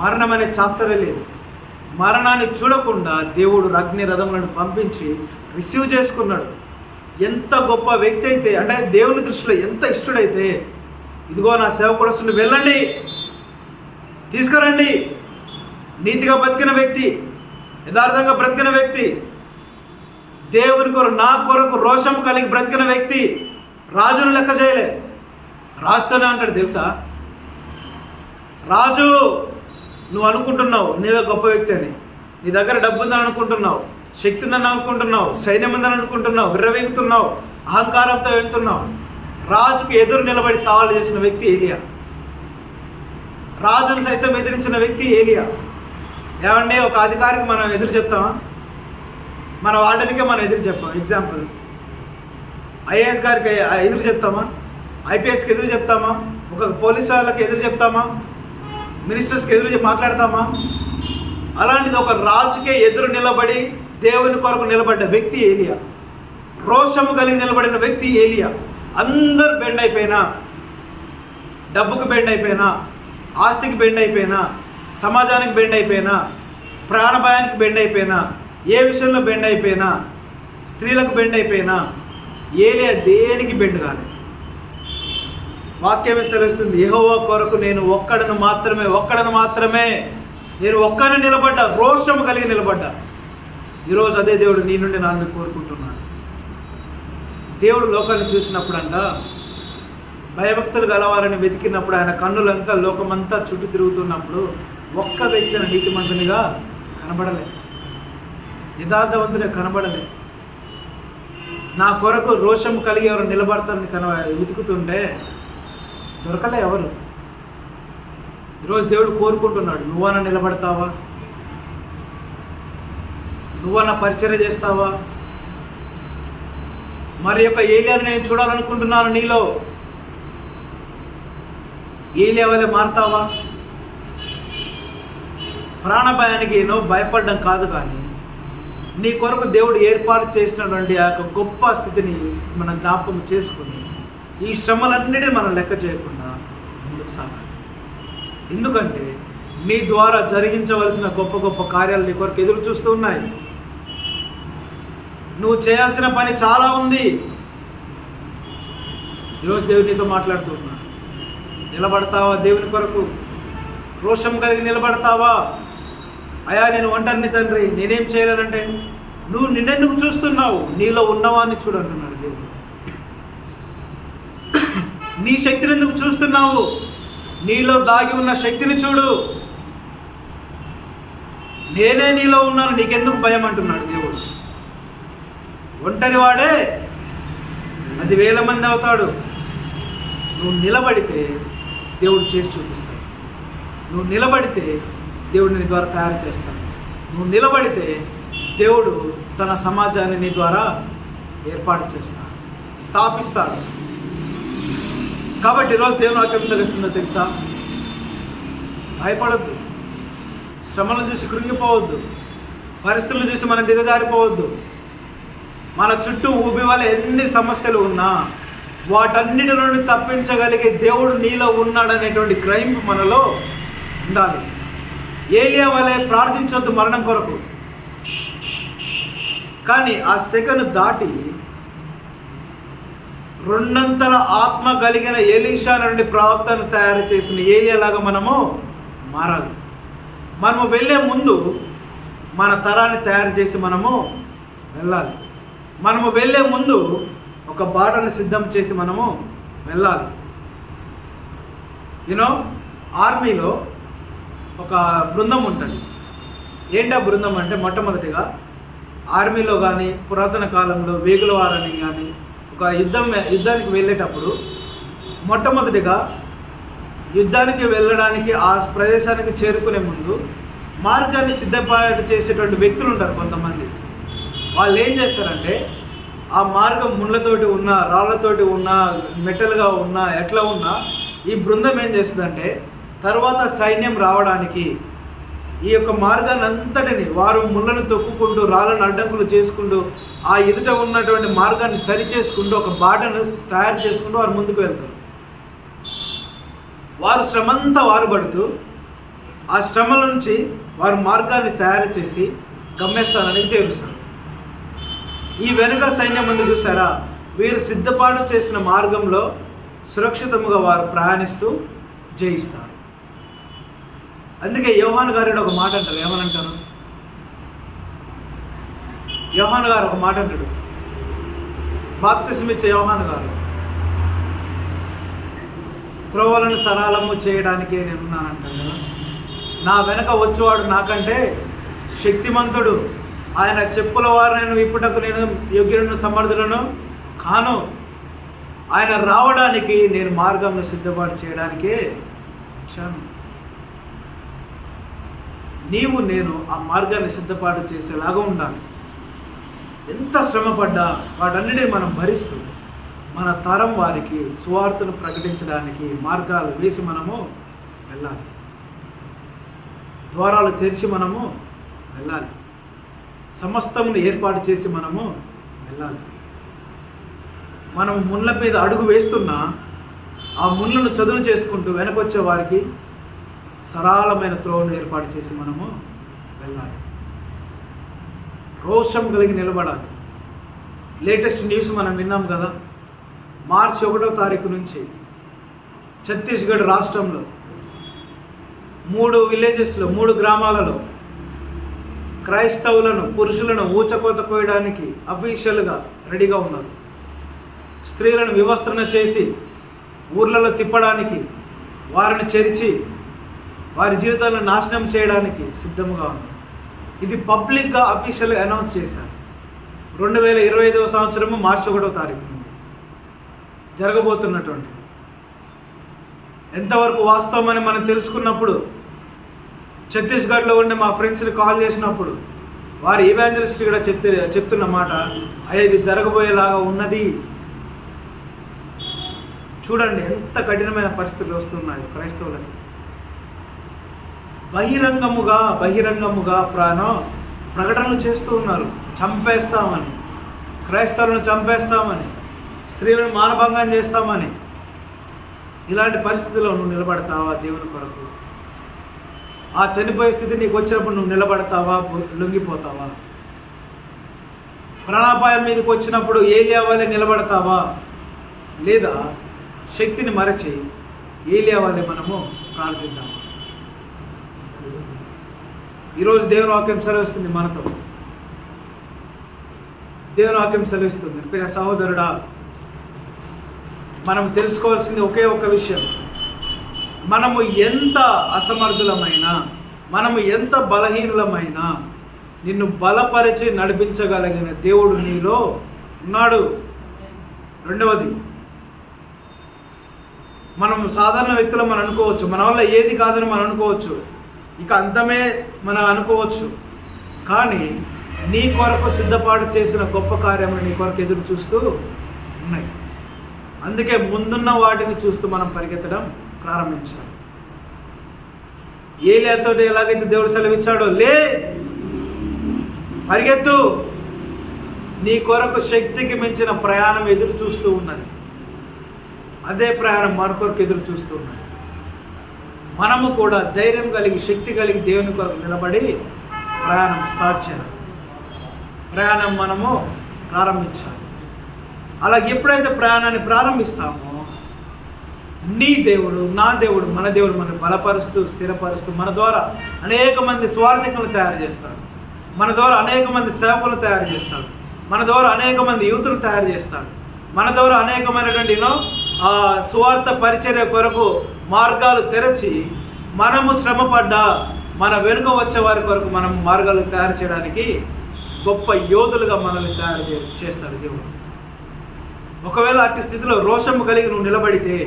మరణం అనే చాప్టరే లేదు. మరణాన్ని చూడకుండా దేవుడు అగ్ని రథములను పంపించి రిసీవ్ చేసుకున్నాడు. ఎంత గొప్ప వ్యక్తి అయితే, అంటే దేవుని దృష్టిలో ఎంత ఇష్టడైతే, ఇదిగో నా సేవకుడు వస్తుంది, వెళ్ళండి, తీసుకురండి. నీతిగా బ్రతికిన వ్యక్తి, యథార్థంగా బ్రతికిన వ్యక్తి, దేవుని కొరకు నా కొరకు రోషం కలిగి బ్రతికిన వ్యక్తి, రాజును లెక్క చేయలే. రాజుతోనే అంటాడు తెలుసా, రాజు నువ్వు అనుకుంటున్నావు నీవే గొప్ప వ్యక్తి అని, నీ దగ్గర డబ్బు ఉందని అనుకుంటున్నావు, శక్తి ఉందని అనుకుంటున్నావు, సైన్యం ఉందని అనుకుంటున్నావు, విర్రవీగుతున్నావు, అహంకారంతో వెళ్తున్నావు. రాజుకు ఎదురు నిలబడి సవాలు చేసిన వ్యక్తి ఏలియా. రాజును సైతం ఎదిరించిన వ్యక్తి ఏలియా. ఏమంటే ఒక అధికారికి మనం ఎదురు చెప్తామా? మన వార్డెన్కే మనం ఎదురు చెప్పాం. ఎగ్జాంపుల్, ఐఏఎస్ గారికి ఎదురు చెప్తామా? ఐపీఎస్కి ఎదురు చెప్తామా? ఒక పోలీస్ వాళ్ళకి ఎదురు చెప్తామా? మినిస్టర్స్కి ఎదురు మాట్లాడతామా? అలాంటిది ఒక రాజుకే ఎదురు నిలబడి దేవుని కొరకు నిలబడ్డ వ్యక్తి ఏలియా. రోషము కలిగి నిలబడిన వ్యక్తి ఏలియా. అందరూ బెండ్ అయిపోయినా, డబ్బుకు బెండ్ అయిపోయినా, ఆస్తికి బెండ్ అయిపోయినా, సమాజానికి బెండ్ అయిపోయినా, ప్రాణభయానికి బెండ్ అయిపోయినా, ఏ విషయంలో బెండ్ అయిపోయినా, స్త్రీలకు బెండ్ అయిపోయినా, ఏలియా దేనికి బెండ్ కాలేదు. వాక్యమే సెలవుస్తుంది, యెహోవా కొరకు నేను ఒక్కడను మాత్రమే నేను ఒక్కనే నిలబడ్డా, రోషం కలిగి నిలబడ్డా. ఈరోజు అదే దేవుడు నీ నుండి నన్ను కోరుకుంటున్నాడు. దేవుడు లోకాన్ని చూసినప్పుడు అంట భయభక్తులు గలవారని వెతికినప్పుడు ఆయన కన్నులంతా లోకమంతా చుట్టూ తిరుగుతున్నప్పుడు ఒక్క వ్యక్తిని నీతిమంతునిగా కనబడలే, యథార్థవంతుడే కనబడలే. నా కొరకు రోషం కలిగి ఎవరు నిలబడతారని వెతుకుతుంటే దొరకలే ఎవరు. ఈరోజు దేవుడు కోరుకుంటున్నాడు, నువ్వన్నా నిలబడతావా? నువ్వన్నా పరిచర్య చేస్తావా? మరి యొక్క ఏలియాను నేను చూడాలనుకుంటున్నాను నీలో. ఏలియా వలె మారతావా? ప్రాణభయానికి ఏనో భయపడడం కాదు, కానీ నీ కొరకు దేవుడు ఏర్పాటు చేసినటువంటి ఆ యొక్క గొప్ప స్థితిని మనం జ్ఞాపకం చేసుకుని ఈ శ్రమలన్నిటిని మనం లెక్క చేయకుండా ముందుకు సాగాలి. ఎందుకంటే నీ ద్వారా జరిగించవలసిన గొప్ప గొప్ప కార్యాలు నీ కొరకు ఎదురు చూస్తూ ఉన్నాయి. నువ్వు చేయాల్సిన పని చాలా ఉంది. ఈరోజు దేవుడు నీతో మాట్లాడుతూ ఉన్నాడు. నిలబడతావా దేవుని కొరకు? రోషం కలిగి నిలబడతావా? అయా నేను ఒంటరిని తండ్రి, నేనేం చేయలేనంటే, నువ్వు నిన్నెందుకు చూస్తున్నావు? నీలో ఉన్నవాన్ని చూడంటున్నాడు దేవుడు. నీ శక్తిని ఎందుకు చూస్తున్నావు? నీలో దాగి ఉన్న శక్తిని చూడు. నేనే నీలో ఉన్నాను, నీకెందుకు భయం అంటున్నాడు దేవుడు. ఒంటరి వాడే 10,000 మంది అవుతాడు. నువ్వు నిలబడితే దేవుడు చేసి చూపిస్తాడు. నువ్వు నిలబడితే దేవుడు నీ ద్వారా తయారు చేస్తాడు. నువ్వు నిలబడితే దేవుడు తన సమాజాన్ని నీ ద్వారా ఏర్పాటు చేస్తాడు, స్థాపిస్తాడు. కాబట్టి ఈరోజు దేవుని వాక్యం సెలవిస్తుందో తెలుసా? భయపడద్దు, శ్రమలను చూసి కృంగిపోవద్దు, పరిస్థితులను చూసి మనం దిగజారిపోవద్దు. మన చుట్టూ ఊబి వల్ల ఎన్ని సమస్యలు ఉన్నా వాటన్నిటి నుండి తప్పించగలిగే దేవుడు నీలో ఉన్నాడనేటువంటి గ్రహింపు మనలో ఉండాలి. ఏలియా వలె ప్రార్థించొద్దు మరణం కొరకు, కానీ ఆ సెకను దాటి 2 ఆత్మ కలిగిన ఎలీషా నుండి ప్రవక్తను తయారు చేసిన ఏలియాలాగా మనము మారాలి. మనము వెళ్ళే ముందు మన తరాన్ని తయారు చేసి మనము వెళ్ళాలి. మనము వెళ్ళే ముందు ఒక బాటను సిద్ధం చేసి మనము వెళ్ళాలి. ఆర్మీలో ఒక బృందం ఉంటుంది. ఏంటి ఆ బృందం అంటే, మొట్టమొదటిగా ఆర్మీలో కానీ పురాతన కాలంలో వేగుల వారని కానీ ఒక యుద్ధానికి వెళ్ళేటప్పుడు మొట్టమొదటిగా యుద్ధానికి వెళ్ళడానికి ఆ ప్రదేశానికి చేరుకునే ముందు మార్గాన్ని సిద్ధపాటు చేసేటువంటి వ్యక్తులు ఉంటారు కొంతమంది. వాళ్ళు ఏం చేస్తారంటే, ఆ మార్గం ముళ్ళతోటి ఉన్నా, రాళ్ళతోటి ఉన్నా, మెటల్గా ఉన్నా, ఎట్లా ఉన్నా ఈ బృందం ఏం చేస్తుందంటే, తర్వాత సైన్యం రావడానికి ఈ యొక్క మార్గాన్ని అంతటిని వారు ముళ్ళను తొక్కుకుంటూ, రాళ్ళను అడ్డంకులు చేసుకుంటూ, ఆ ఎదుట ఉన్నటువంటి మార్గాన్ని సరి చేసుకుంటూ, ఒక బాటను తయారు చేసుకుంటూ వారు ముందుకు వెళ్తారు. వారు శ్రమంతా వారు పడుతూ ఆ శ్రమల నుంచి వారు మార్గాన్ని తయారు చేసి గమ్యస్థానానికి చేరుస్తారు. ఈ వెనుక సైన్యం ముందు చూసారా, వీరు సిద్ధపాటు చేసిన మార్గంలో సురక్షితంగా వారు ప్రయాణిస్తూ జయిస్తారు. అందుకే యోహాను గారు ఒక మాట అంటారు. ఏమనంటారు? యోహాను గారు ఒక మాట అంటాడు. బాప్తిస్మ ఇచ్చే యోహాను గారు, త్రోవలను సరళము చేయడానికే నేనున్నానంటాను కదా. నా వెనక వచ్చేవాడు నాకంటే శక్తిమంతుడు. ఆయన చెప్పుల వారు నేను ఇప్పుటకు నేను యోగ్యులను సమర్థులను కాను. ఆయన రావడానికి నేను మార్గంను సిద్ధపాటు చేయడానికే వచ్చాను. నీవు నేను ఆ మార్గాన్ని సిద్ధపాటు చేసేలాగా ఉండాలి. ఎంత శ్రమపడ్డా వాటన్నిటిని మనం భరిస్తూ మన తరం వారికి సువార్తను ప్రకటించడానికి మార్గాలు వేసి మనము వెళ్ళాలి. ద్వారాలు తెరిచి మనము వెళ్ళాలి. సమస్తమును ఏర్పాటు చేసి మనము వెళ్ళాలి. మనం ముళ్ళ మీద అడుగు వేస్తున్నా ఆ ముళ్ళను చదును చేసుకుంటూ వెనకొచ్చే వారికి సరళమైన త్రోవను ఏర్పాటు చేసి మనము వెళ్ళాలి. రోషం కలిగి నిలబడాలి. లేటెస్ట్ న్యూస్ మనం విన్నాం కదా, మార్చి 1వ తారీఖు నుంచి ఛత్తీస్గఢ్ రాష్ట్రంలో 3 విలేజెస్లో 3 గ్రామాలలో క్రైస్తవులను పురుషులను ఊచకోత కోయడానికి అఫీషియల్గా రెడీగా ఉన్నారు. స్త్రీలను వివస్త్రణ చేసి ఊర్లలో తిప్పడానికి, వారిని చెరిచి వారి జీవితాలను నాశనం చేయడానికి సిద్ధంగా ఉంది. ఇది పబ్లిక్గా అఫీషియల్గా అనౌన్స్ చేశారు. 2025 సంవత్సరము మార్చి 1వ తారీఖు నుండి జరగబోతున్నటువంటి ఎంతవరకు వాస్తవమని మనం తెలుసుకున్నప్పుడు, ఛత్తీస్గఢ్లో ఉండే మా ఫ్రెండ్స్ని కాల్ చేసినప్పుడు వారి ఈవాంజలిస్ట్ కూడా చెప్తున్న మాట, ఇది జరగబోయేలాగా ఉన్నది. చూడండి ఎంత కఠినమైన పరిస్థితులు వస్తున్నాయి క్రైస్తవులకి. బహిరంగముగా ప్రకటనలు చేస్తూ ఉన్నారు, చంపేస్తామని, క్రైస్తవులను చంపేస్తామని, స్త్రీలను మానభంగం చేస్తామని. ఇలాంటి పరిస్థితుల్లో నువ్వు నిలబడతావా దేవుని కొరకు? ఆ చనిపోయే స్థితి నీకు వచ్చినప్పుడు నువ్వు నిలబడతావా, లొంగిపోతావా? ప్రాణాపాయం మీదకి వచ్చినప్పుడు ఏలియా వలె నిలబడతావా, లేదా శక్తిని మరచి ఏలియా వలె మనము ప్రార్థిద్దామా? ఈరోజు దేవుని వాక్యం సెలవిస్తుంది మనతో. దేవుని వాక్యం సెలవిస్తుంది, ప్రియ సహోదరుడా, మనం తెలుసుకోవాల్సింది ఒకే ఒక విషయం. మనము ఎంత అసమర్థులమైనా, మనము ఎంత బలహీనులమైనా, నిన్ను బలపరిచి నడిపించగలిగిన దేవుడు నీలో ఉన్నాడు. రెండవది, మనం సాధారణ వ్యక్తులు మనం అనుకోవచ్చు, మన వల్ల ఏది కాదని మనం అనుకోవచ్చు, ఇక అంతమే మనం అనుకోవచ్చు. కానీ నీ కొరకు సిద్ధపాటు చేసిన గొప్ప కార్యములు నీ కొరకు ఎదురు చూస్తూ ఉన్నాయి. అందుకే ముందున్న వాటిని చూస్తూ మనం పరిగెత్తడం ప్రారంభించాలి. ఏలియాతో ఎలాగైతే దేవుడు సెలవిచ్చాడో, లే పరిగెత్తు, నీ కొరకు శక్తికి మించిన ప్రయాణం ఎదురు చూస్తూ ఉన్నది. అదే ప్రయాణం మన కొరకు ఎదురు చూస్తూ ఉన్నది. మనము కూడా ధైర్యం కలిగి, శక్తి కలిగి దేవుని కొరకు నిలబడి ప్రయాణం స్టార్ట్ చేయాలి, ప్రయాణం మనము ప్రారంభించాలి. అలాగే ఎప్పుడైతే ప్రయాణాన్ని ప్రారంభిస్తామో, నీ దేవుడు, నా దేవుడు, మన దేవుడు మనల్ని బలపరుస్తూ, స్థిరపరుస్తూ, మన ద్వారా అనేక మంది స్వార్థకులను తయారు చేస్తాడు, మన ద్వారా అనేక మంది సేవకులను తయారు చేస్తాడు, మన ద్వారా అనేక మంది యూతులు తయారు చేస్తాడు, మన ద్వారా అనేకమైనటువంటి సువార్త పరిచర్య కొరకు మార్గాలు తెరచి, మనము శ్రమపడ్డా మన వెనుక వచ్చే వారి కొరకు మనం మార్గాలు తయారు చేయడానికి గొప్ప యోధులుగా మనల్ని తయారు చేస్తాడు దేవుడు. ఒకవేళ అట్టి స్థితిలో రోషము కలిగి నువ్వు నిలబడితే,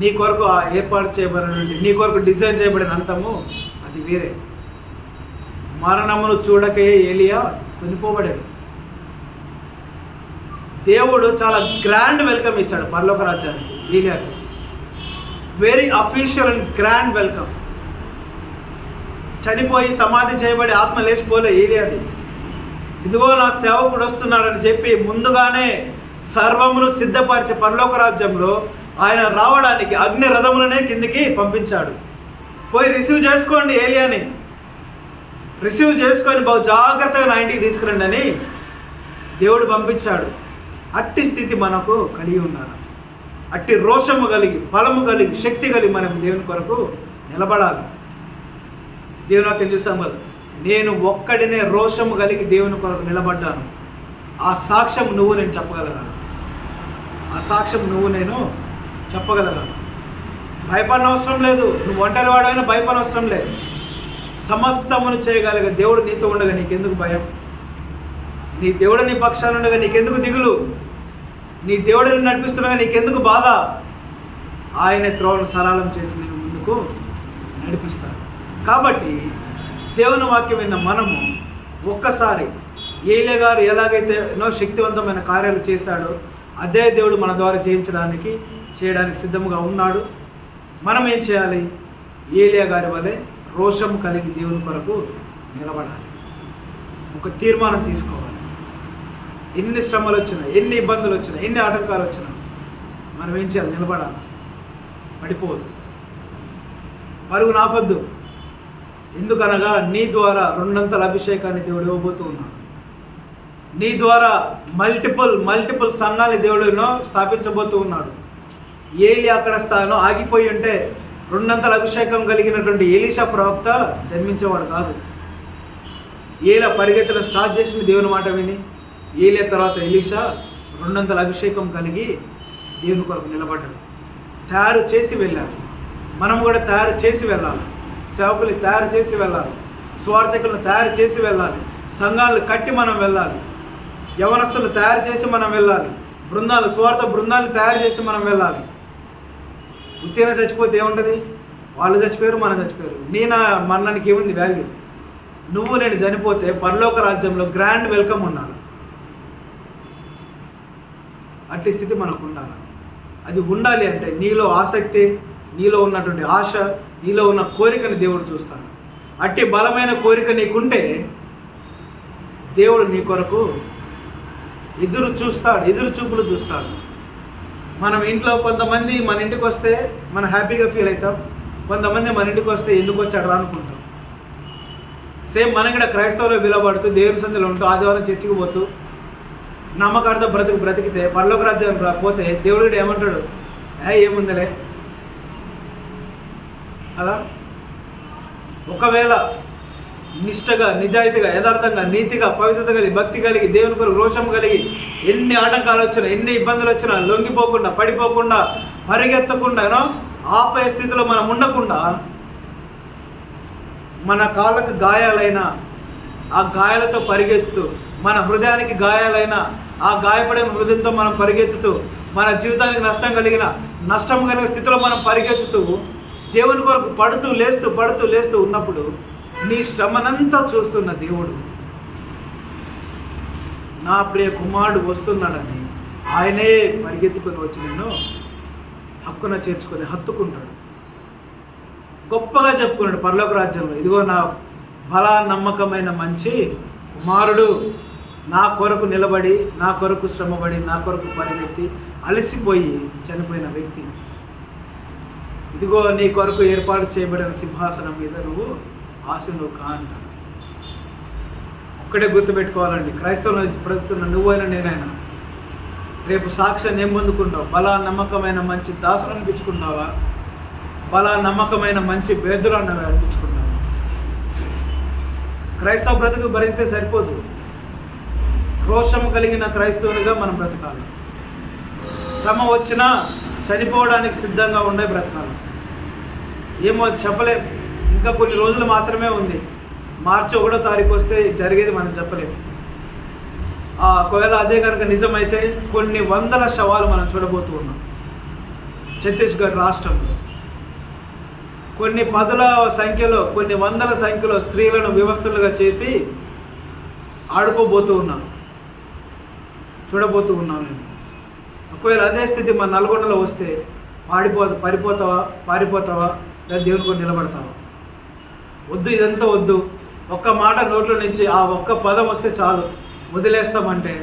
నీ కొరకు ఏర్పాటు చేయబడినటువంటి, నీ కొరకు డిజైన్ చేయబడిన అంతము అది వేరే. మరణమును చూడకే ఏలియా కొనిపోబడాడు. దేవుడు చాలా గ్రాండ్ వెల్కమ్ ఇచ్చాడు పరలోక రాజ్యానికి ఏలియాకు. Very official and grand welcome. చనిపోయి సమాధి చేయబడి ఆత్మ లేచిపోలే ఏలియాది. ఇదిగో నా సేవకుడు వస్తున్నాడని చెప్పి ముందుగానే సర్వమును సిద్ధపరిచి పరలోక రాజ్యంలో ఆయన రావడానికి అగ్ని రథములనే కిందికి పంపించాడు. పోయి రిసీవ్ చేసుకోండి ఏలియాని, రిసీవ్ చేసుకొని బహు జాగ్రత్తగా నా ఇంటికి తీసుకురండి అని దేవుడు పంపించాడు. అట్టి స్థితి మనకు కలిగి ఉన్నారు. అట్టి రోషము కలిగి, బలము కలిగి, శక్తి కలిగి మనం దేవుని కొరకు నిలబడాలి. దేవుని వాక్యం చూసాం కదా, నేను ఒక్కడినే రోషము కలిగి దేవుని కొరకు నిలబడ్డాను. ఆ సాక్ష్యం నువ్వు నేను చెప్పగలగాను, ఆ సాక్ష్యం నువ్వు నేను చెప్పగలగాను. భయపడిన అవసరం లేదు, నువ్వు ఒంటరి వాడైనా భయపడిన అవసరం లేదు. సమస్తమును చేయగలిగే దేవుడు నీతో ఉండగా నీకెందుకు భయం? నీ దేవుడు నీ పక్షాన ఉండగా నీకెందుకు దిగులు? నీ దేవుడిని నడిపిస్తుండగా నీకెందుకు బాధ? ఆయనే త్రోవను సరళం చేసి నేను ముందుకు నడిపిస్తాడు. కాబట్టి దేవుని వాక్యం విన్న మనము ఒక్కసారి ఏలియా గారు ఎలాగైతే ఎన్నో శక్తివంతమైన కార్యాలు చేశాడో, అదే దేవుడు మన ద్వారా చేయడానికి సిద్ధంగా ఉన్నాడు. మనం ఏం చేయాలి? ఏలియా గారి వలె రోషం కలిగి దేవుని కొరకు నిలబడాలి. ఒక తీర్మానం తీసుకోవాలి. ఎన్ని శ్రమలు వచ్చినా, ఎన్ని ఇబ్బందులు వచ్చినా, ఎన్ని ఆటంకాలు వచ్చినా మనం ఏం చేయాలి? నిలబడాలి. పడిపోవద్దు, పరుగు నాపొద్దు. ఎందుకనగా నీ ద్వారా 2 అభిషేకాన్ని దేవుడు ఇవ్వబోతూ ఉన్నాడు. నీ ద్వారా మల్టిపుల్ సంఘాన్ని దేవుడు స్థాపించబోతూ ఉన్నాడు. ఏలియా అక్కడ స్థానం ఆగిపోయి ఉంటే 2 అభిషేకం కలిగినటువంటి ఎలీషా ప్రవక్త జన్మించేవాడు కాదు. ఏలియా పరిగెత్తడం స్టార్ట్ చేసిన దేవుని మాట విని, ఏలియా తర్వాత ఎలీషా 2 అభిషేకం కలిగి దేవుని కొరకు నిలబడ్డాడు. తయారు చేసి వెళ్ళారు. మనం కూడా తయారు చేసి వెళ్ళాలి. సేవకులు తయారు చేసి వెళ్ళాలి. స్వార్థకులను తయారు చేసి వెళ్ళాలి. సంఘాలను కట్టి మనం వెళ్ళాలి. యవనస్తులు తయారు చేసి మనం వెళ్ళాలి. బృందాలు, స్వార్థ బృందాలు తయారు చేసి మనం వెళ్ళాలి. ఉత్తీర్ణ చచ్చిపోతే ఏముంటుంది? వాళ్ళు చచ్చిపోయారు, మనం చచ్చిపోయారు. మరణానికి ఏముంది వాల్యూ? నువ్వు నేను చనిపోతే పరలోక రాజ్యంలో గ్రాండ్ వెల్కమ్ ఉండాలి. అట్టి స్థితి మనకు ఉండాలి. అది ఉండాలి అంటే నీలో ఆసక్తి, నీలో ఉన్నటువంటి ఆశ, నీలో ఉన్న కోరికని దేవుడు చూస్తాడు. అట్టి బలమైన కోరిక నీకుంటే దేవుడు నీ కొరకు ఎదురు చూపులు చూస్తాడు. మనం ఇంట్లో కొంతమంది మన ఇంటికి వస్తే మనం హ్యాపీగా ఫీల్ అవుతాం. కొంతమంది మన ఇంటికి వస్తే ఎందుకు వచ్చాడు అనుకుంటాం. సేమ్ మనం కూడా క్రైస్తవులో విలువబడుతూ దేవుని సంధిలో ఉంటూ ఆదివారం చర్చికి పోతూ నమ్మకార్థం బ్రతికితే పరలోక రాజ్యం పోతే దేవుడు ఏమంటాడు? ఏముందలే అలా. ఒకవేళ నిష్టగా, నిజాయితీగా, యథార్థంగా, నీతిగా, పవిత్రత కలిగి, భక్తి కలిగి, దేవుని కొరకు రోషం కలిగి, ఎన్ని ఆటంకాలు వచ్చినా, ఎన్ని ఇబ్బందులు వచ్చినా లొంగిపోకుండా, పడిపోకుండా, పరిగెత్తకుండా, ఆపే స్థితిలో మనం ఉండకుండా, మన కాళ్ళకు గాయాలైన ఆ గాయాలతో పరిగెత్తుతూ, మన హృదయానికి గాయాలైన ఆ గాయపడిన హృదయంతో మనం పరిగెత్తుతూ, మన జీవితానికి నష్టం కలిగిన స్థితిలో మనం పరిగెత్తుతూ దేవుని కొరకు పడుతూ లేస్తూ ఉన్నప్పుడు నీ శ్రమనంతా చూస్తున్న దేవుడు నా ప్రియ కుమారుడు వస్తున్నాడని ఆయనే పరిగెత్తుకొని వచ్చి నిన్ను హక్కున చేర్చుకొని హత్తుకుంటాడు. గొప్పగా చెప్పుకున్నాడు పరలోక రాజ్యంలో, ఇదిగో నా నమ్మకమైన మంచి కుమారుడు, నా కొరకు నిలబడి, నా కొరకు శ్రమపడి, నా కొరకు పరిగెత్తి అలసిపోయి చనిపోయిన వ్యక్తి, ఇదిగో నీ కొరకు ఏర్పాటు చేయబడిన సింహాసనం మీద నువ్వు ఆశను కా అంటాడు. ఒక్కడే గుర్తుపెట్టుకోవాలండి, క్రైస్తవులు బ్రతుకుతున్న నువ్వైనా నేనైనా రేపు సాక్ష్యాన్ని ఏం పొందుకుంటావు? నమ్మకమైన మంచి దాసులు అనిపించుకుంటావా? నమ్మకమైన మంచి బేదరు అనిపించుకుంటావా? క్రైస్తవ బ్రతుకు బ్రతికితే సరిపోదు. రోషం కలిగిన క్రైస్తవునిగా మనం బ్రతకాలి. శ్రమ వచ్చినా చనిపోవడానికి సిద్ధంగా ఉండే బ్రతకాలి. ఏమో చెప్పలేం, ఇంకా కొన్ని రోజులు మాత్రమే ఉంది. మార్చి 1వ తారీఖు వస్తే జరిగేది మనం చెప్పలేము. ఒకవేళ అదే కనుక నిజమైతే కొన్ని వందల శవాలు మనం చూడబోతూ ఉన్నాం ఛత్తీస్గఢ్ రాష్ట్రంలో. కొన్ని పదుల సంఖ్యలో, కొన్ని వందల సంఖ్యలో స్త్రీలను వ్యవస్థలుగా చేసి ఆడుకోబోతూ ఉన్నాం, చూడబోతూ ఉన్నాం నేను. ఒకవేళ అదే స్థితి మన నల్గొండలో వస్తే పారిపోతావా లేదా దేవుని కూడా నిలబడతావా? వద్దు, ఇదంతా వద్దు. ఒక్క మాట నోట్లో నుంచి ఆ ఒక్క పదం వస్తే చాలు వదిలేస్తామంటే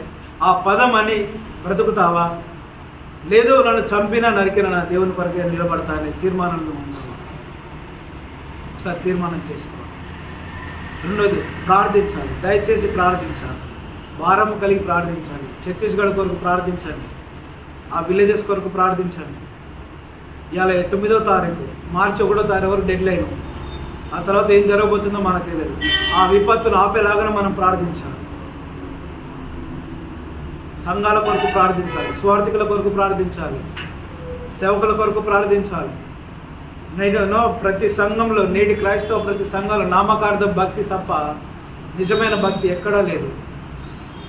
ఆ పదం అని బ్రతుకుతావా? లేదు నన్ను చంపినా నరికినా నా దేవుని కొరకే నిలబడతా అనే తీర్మానంలో ఉన్నావా? ఒకసారి తీర్మానం చేసుకోవాలి. రెండోది, ప్రార్థించాలి. దయచేసి ప్రార్థించాలి. భారం కలిగి ప్రార్థించాలి. ఛత్తీస్గఢ్ కొరకు ప్రార్థించండి. ఆ విలేజెస్ కొరకు ప్రార్థించండి. ఇవాళ 9వ తారీఖు, మార్చి 1వ తారీఖు వరకు డెడ్ లైన్. ఆ తర్వాత ఏం జరగబోతుందో మనకు తెలియదు. ఆ విపత్తును ఆపేలాగానే మనం ప్రార్థించాలి. సంఘాల కొరకు ప్రార్థించాలి. స్వార్థికుల కొరకు ప్రార్థించాలి. సేవకుల కొరకు ప్రార్థించాలి. ప్రతి సంఘంలో, నేటి క్రైస్తవ ప్రతి సంఘంలో నామకార్థ భక్తి తప్ప నిజమైన భక్తి ఎక్కడా లేదు.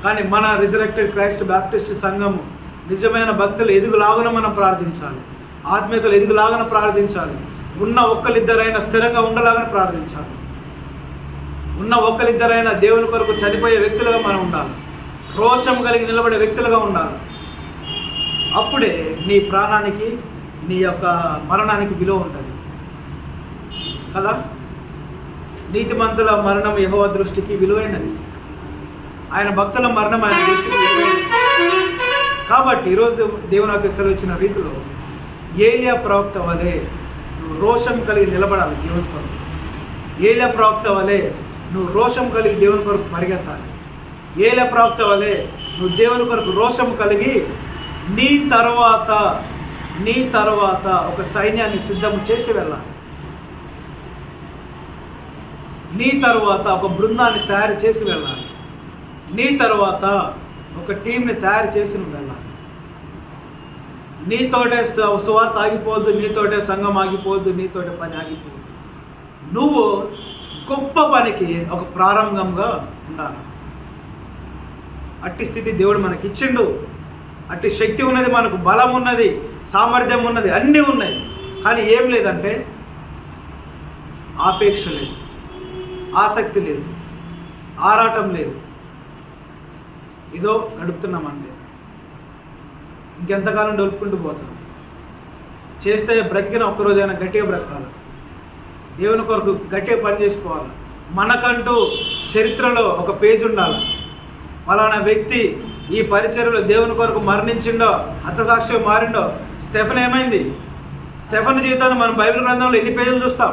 కానీ మన రిజరెక్టెడ్ క్రైస్ట్ బ్యాప్టిస్ట్ సంఘము నిజమైన భక్తులు ఎదుగులాగున మనం ప్రార్థించాలి. ఆత్మీయతలు ఎదుగులాగానే ప్రార్థించాలి. ఉన్న ఒక్కరిద్దరైనా స్థిరంగా ఉండలాగానే ప్రార్థించాలి. ఉన్న ఒక్కరిద్దరైనా దేవుని కొరకు చనిపోయే వ్యక్తులుగా మనం ఉండాలి. రోషం కలిగి నిలబడే వ్యక్తులుగా ఉండాలి. అప్పుడే నీ ప్రాణానికి, నీ యొక్క మరణానికి విలువ ఉంటుంది కదా. నీతిమంతుల మరణం యెహోవా దృష్టికి విలువైనది. ఆయన భక్తుల మరణం ఆయన దృష్టికి విలువైనది. కాబట్టి ఈరోజు దేవుని నాకు సెలవిచ్చిన రీతిలో ఏలియా ప్రవక్త వలె నువ్వు రోషం కలిగి నిలబడాలి దేవుని కొరకు. ఏలియా ప్రవక్త వలె నువ్వు రోషం కలిగి దేవుని కొరకు పరిగెత్తాలి. ఏలియా ప్రవక్త వలె నువ్వు దేవుని కొరకు రోషం కలిగి నీ తర్వాత ఒక సైన్యాన్ని సిద్ధం చేసి వెళ్ళాలి. నీ తర్వాత ఒక బృందాన్ని తయారు చేసి వెళ్ళాలి. నీ తర్వాత ఒక టీంని తయారు చేసి నువ్వు వెళ్ళాలి. నీతోటే సువార్త ఆగిపోద్దు, నీతోటే సంఘం ఆగిపోద్దు, నీతోటే పని ఆగిపోద్దు. నువ్వు గొప్ప పనికి ఒక ప్రారంభంగా ఉండాలి. అట్టి స్థితి దేవుడు మనకి ఇచ్చిండు. అట్టి శక్తి ఉన్నది, మనకు బలం ఉన్నది, సామర్థ్యం ఉన్నది, అన్నీ ఉన్నాయి. కానీ ఏం లేదంటే ఆపేక్ష లేదు, ఆసక్తి లేదు, ఆరాటం లేదు. ఇదో గడుపుతున్నాం అంతే. ఇంకెంతకాలం డొలుపుకుంటూ పోతాం. చేస్తే బ్రతికిన ఒక్కరోజైనా గట్టిగా బ్రతకాలి, దేవుని కొరకు గట్టిగా పని చేసుకోవాలి. మనకంటూ చరిత్రలో ఒక పేజ్ ఉండాలి. ఫలానా వ్యక్తి ఈ పరిచర్యలో దేవుని కొరకు మరణించిండో, హతసాక్షిగా మారిండో. స్టెఫెన్ ఏమైంది? స్టెఫెన్ జీవితాన్ని మనం బైబిల్ గ్రంథంలో ఎన్ని పేజీలు చూస్తాం?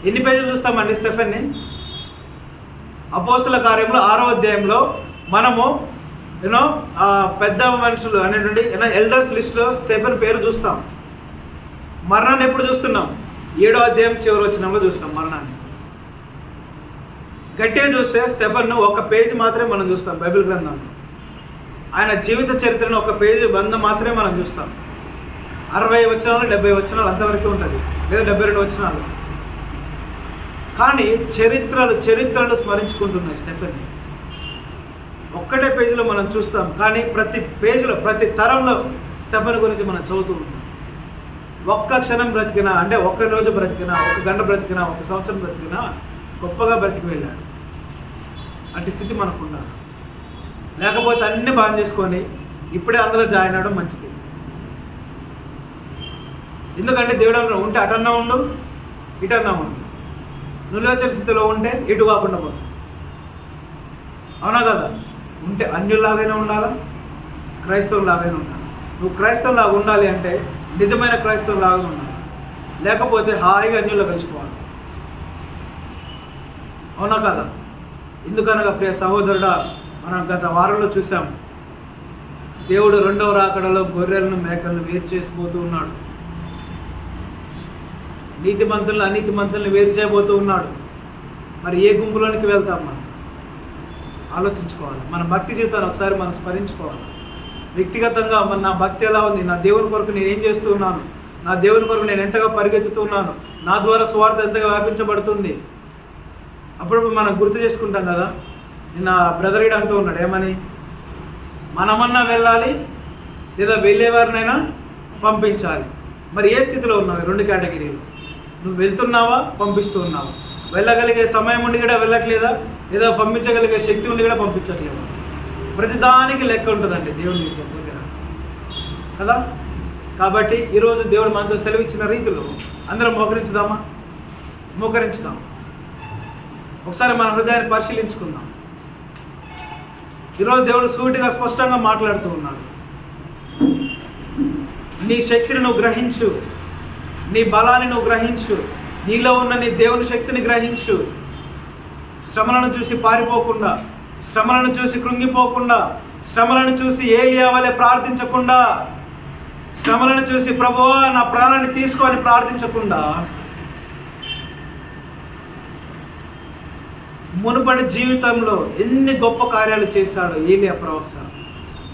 ఎన్ని పేజీలు చూస్తామండి స్టెఫెన్ని? అపోస్తుల కార్యంలో 6వ అధ్యాయంలో మనము పెద్ద మనుషులు అనేటువంటి ఎల్డర్స్ లిస్ట్లో స్టెఫెన్ పేరు చూస్తాం. మరణాన్ని ఎప్పుడు చూస్తున్నాం? 7వ అధ్యాయం చివరి వచనంలో చూస్తాం మరణాన్ని. గట్టిగా చూస్తే స్టెఫెన్ ఒక పేజీ మాత్రమే మనం చూస్తాం బైబిల్ గ్రంథంలో. ఆయన జీవిత చరిత్రను ఒక పేజీ బంధం మాత్రమే మనం చూస్తాం. 60 వచనాలు 70 వచనాలు అంతవరకు ఉంటుంది, లేదా 72 వచనాలు. కానీ చరిత్రలు స్మరించుకుంటున్నాయి స్టెఫెన్ని. ఒక్కటే పేజీలో మనం చూస్తాం, కానీ ప్రతి పేజీలో ప్రతి తరంలో స్టెఫెన్ గురించి మనం చదువుతూ ఉంటాం. ఒక్క క్షణం బ్రతికినా, అంటే ఒక్క రోజు బ్రతికినా, ఒక గంట బ్రతికినా, ఒక సంవత్సరం బ్రతికినా గొప్పగా బ్రతికి వెళ్ళాడు. అట్టి స్థితి మనకు ఉండాలి. లేకపోతే అన్నీ బాగా చేసుకొని ఇప్పుడే అందులో జాయిన్ అవ్వడం మంచిది. ఎందుకంటే దేవుడు ఉంటే అటన్నా ఉండు, ఇటన్నా ఉండు. నిలవచన స్థితిలో ఉంటే ఇటు కాకుండా పోతాం. అవునా కదా? ఉంటే అన్యుల్లాగానే ఉండాలా, క్రైస్తవులాగానే ఉండాలి. నువ్వు క్రైస్తవులాగా ఉండాలి అంటే నిజమైన క్రైస్తవులాగా ఉండాలి. లేకపోతే హాయిగా అన్యుల్లో కలిసిపోవాలి. అవునా కదా? ఎందుకనగా ప్రియ సహోదరుడా, మనం గత వారంలో చూసాం, దేవుడు 2వ రాకడలో గొర్రెలను మేకలను వేరు చేసిపోతూ ఉన్నాడు. నీతిమంతులను అనీతిమంతులను వేరు చేయబోతూ ఉన్నాడు. మరి ఏ గుంపులోనికి వెళ్తాం? మనం ఆలోచించుకోవాలి. మన భక్తి జీవితాన్ని ఒకసారి మనం స్మరించుకోవాలి. వ్యక్తిగతంగా నా భక్తి ఎలా ఉంది? నా దేవుని కొరకు నేను ఏం చేస్తూ ఉన్నాను? నా దేవుని కొరకు నేను ఎంతగా పరిగెత్తుతున్నాను? నా ద్వారా స్వార్థ ఎంతగా వ్యాపించబడుతుంది? అప్పుడు మనం గుర్తు చేసుకుంటాం కదా. నిన్న బ్రదర్ అంటూ ఉన్నాడు, ఏమని? మనమన్నా వెళ్ళాలి, లేదా వెళ్ళేవారినైనా పంపించాలి. మరి ఏ స్థితిలో ఉన్నావు? 2 కేటగిరీలు. నువ్వు వెళ్తున్నావా, పంపిస్తూ ఉన్నావా? వెళ్ళగలిగే సమయం ఉండి కూడా వెళ్ళట్లేదా, లేదా పంపించగలిగే శక్తి ఉండి కూడా పంపించట్లేదా? ప్రతిదానికి లెక్క ఉంటుందండి దేవుని దగ్గర కదా. కాబట్టి ఈరోజు దేవుడు మనతో సెలవిచ్చిన రీతిలో అందరం మోకరించుదాం. ఒకసారి మన హృదయాన్ని పరిశీలించుకుందాం. ఈరోజు దేవుడు సూటిగా స్పష్టంగా మాట్లాడుతూ ఉన్నాడు. నీ శక్తిని నువ్వు గ్రహించు, నీ బలాన్ని నువ్వు గ్రహించు, నీలో ఉన్న నీ దేవుని శక్తిని గ్రహించు. శ్రమలను చూసి పారిపోకుండా, శ్రమలను చూసి కృంగిపోకుండా, శ్రమలను చూసి ఏలియా వలె ప్రార్థించకుండా, శ్రమలను చూసి ప్రభువా నా ప్రాణాన్ని తీసుకొని ప్రార్థించకుండా, మునుపటి జీవితంలో ఎన్ని గొప్ప కార్యాలు చేశాడు ఏలియా ప్రవక్త.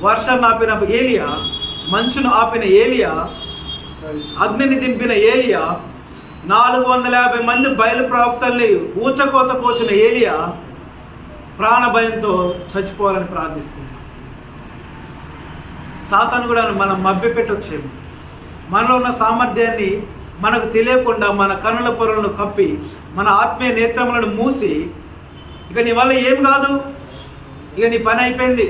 వర్షాన్ని ఆపిన ఏలియా, మంచును ఆపిన ఏలియా, అగ్నిని దింపిన ఏలియా, 450 మంది బయలు ప్రవక్తల్ని ఊచకోత కోచిన ఏలియా ప్రాణ భయంతో చచ్చిపోవాలని ప్రార్థిస్తుంది. సాతాను కూడా మనం మభ్యపెట్టొచ్చేమో. మనలో ఉన్న సామర్థ్యాన్ని మనకు తెలియకుండా మన కనుల పొరలను కప్పి, మన ఆత్మీయ నేత్రములను మూసి, ఇక నీ వల్ల ఏం కాదు, ఇక నీ పని అయిపోయింది,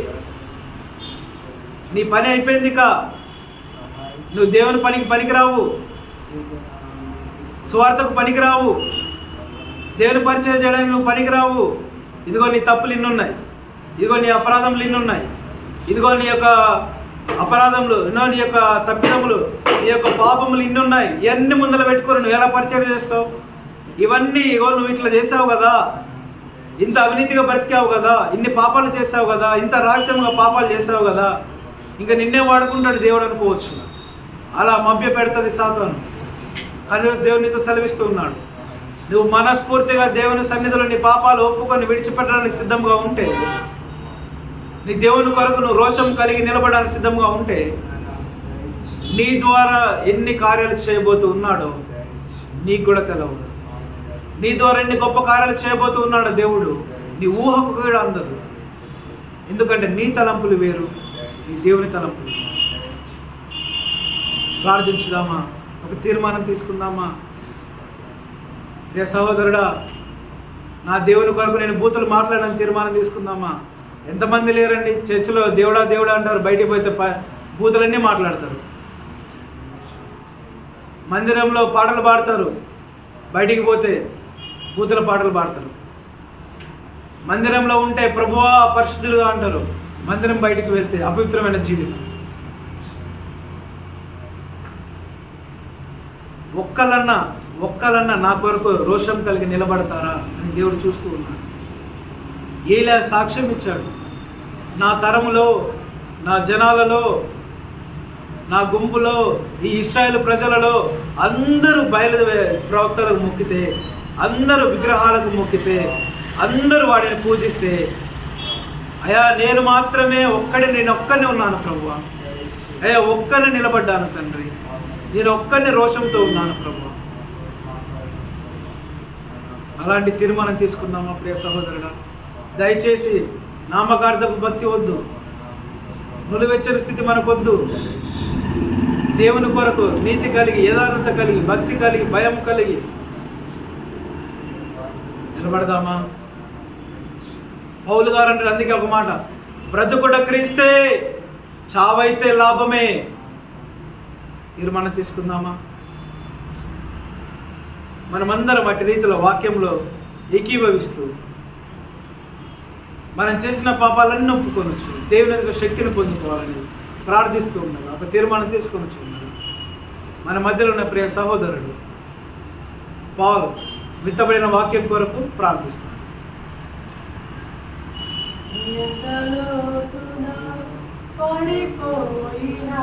ఇక నువ్వు దేవుని పనికి పనికిరావు, స్వార్థకు పనికిరావు, దేవుని పరిచయం చేయడానికి నువ్వు పనికిరావు. ఇదిగో నీ తప్పులు ఇన్నున్నాయి, ఇదిగో నీ అపరాధములు ఇన్నున్నాయి, ఇదిగో నీ యొక్క అపరాధములు ఎన్నో, నీ యొక్క తప్పిదములు, నీ యొక్క పాపములు ఇన్నున్నాయి. ఇవన్నీ ముందర పెట్టుకొని నువ్వు ఎలా పరిచయం చేస్తావు? ఇవన్నీ ఇగో నువ్వు ఇట్లా చేసావు కదా, ఇంత అవినీతిగా బ్రతికావు కదా, ఇన్ని పాపాలు చేసావు కదా, ఇంత రహస్యంగా పాపాలు చేసావు కదా, ఇంకా నిన్నే వాడుకుంటాడు దేవుడు అనుకోవచ్చు. అలా మభ్య పెడుతుంది సాతాను. కానీ దేవునితో సెలవిస్తూ ఉన్నాడు, నువ్వు మనస్ఫూర్తిగా దేవుని సన్నిధిలో నీ పాపాలు ఒప్పుకొని విడిచిపెట్టడానికి సిద్ధంగా ఉంటే, నీ దేవుని కొరకు నువ్వు రోషం కలిగి నిలబడడానికి సిద్ధంగా ఉంటే, నీ ద్వారా ఎన్ని కార్యాలు చేయబోతూ ఉన్నాడో నీకు కూడా తెలవదు. నీ ద్వారా ఎన్ని గొప్ప కార్యాలు చేయబోతూ ఉన్నాడో దేవుడు నీ ఊహకు కూడా అందదు. ఎందుకంటే నీ తలంపులు వేరు, నీ దేవుని తలంపులు. ప్రార్థించుదామా, ఒక తీర్మానం తీసుకుందామా? ప్రియ సహోదరుడా, నా దేవుని కొరకు నేను బూతులు మాట్లాడని తీర్మానం తీసుకుందామా? ఎంతమంది లేరండి చర్చిలో దేవుడా దేవుడా అంటారు, బయటికి పోతే బూతులన్నీ మాట్లాడతారు. మందిరంలో పాటలు పాడతారు, బయటికి పోతే బూతుల పాటలు పాడతారు. మందిరంలో ఉంటే ప్రభువా పరిశుద్ధులుగా అంటారు, మందిరం బయటికి వెళ్తే అపవిత్రమైన జీవితం. ఒక్కలన్నా నా కొరకు రోషం కలిగి నిలబడతారా అని దేవుడు చూస్తూ ఉన్నాడు. ఏలా సాక్ష్యం ఇచ్చాడు, నా తరములో, నా జనాలలో, నా గుంపులో, ఈ ఇశ్రాయేలు ప్రజలలో అందరూ ప్రవక్తలకు మొక్కితే, అందరూ విగ్రహాలకు మొక్కితే, అందరూ వాడిని పూజిస్తే, అయ్యా నేను మాత్రమే నేను ఒక్కడిని ఉన్నాను ప్రభువా, అయ్యా ఒక్కడిని నిలబడ్డాను తండ్రి, నేను ఒక్కడిని రోషంతో ఉన్నాను ప్రభువా. అలాంటి తీర్మానం తీసుకుందామా ప్రియ సహోదరుడా? దయచేసి నామకార్థపు భక్తి వద్దు, నులివెచ్చని స్థితి మనకొద్దు. దేవుని కొరకు నీతి కలిగి, యథార్థత కలిగి, భక్తి కలిగి, భయం కలిగి నిలబడదామా? పౌలు గారు అంటే అందుకే ఒక మాట, బ్రతుకుట క్రీస్తే, చావైతే లాభమే. తీర్మానం తీసుకుందామా? మనమందరం అట్టి రీతిలో వాక్యంలో ఏకీభవిస్తూ మనం చేసిన పాపాలన్నీ ఒప్పుకొనొచ్చు, దేవుని యొక్క శక్తిని పొందుకోవాలని ప్రార్థిస్తూ ఉన్నారు. ఒక తీర్మానం తీసుకొనొచ్చు ఉన్నారు. మన మధ్యలో ఉన్న ప్రియ సహోదరుడు పాల్ విత్తబడిన వాక్యం కొరకు ప్రార్థిస్తాను. పడిపోయినా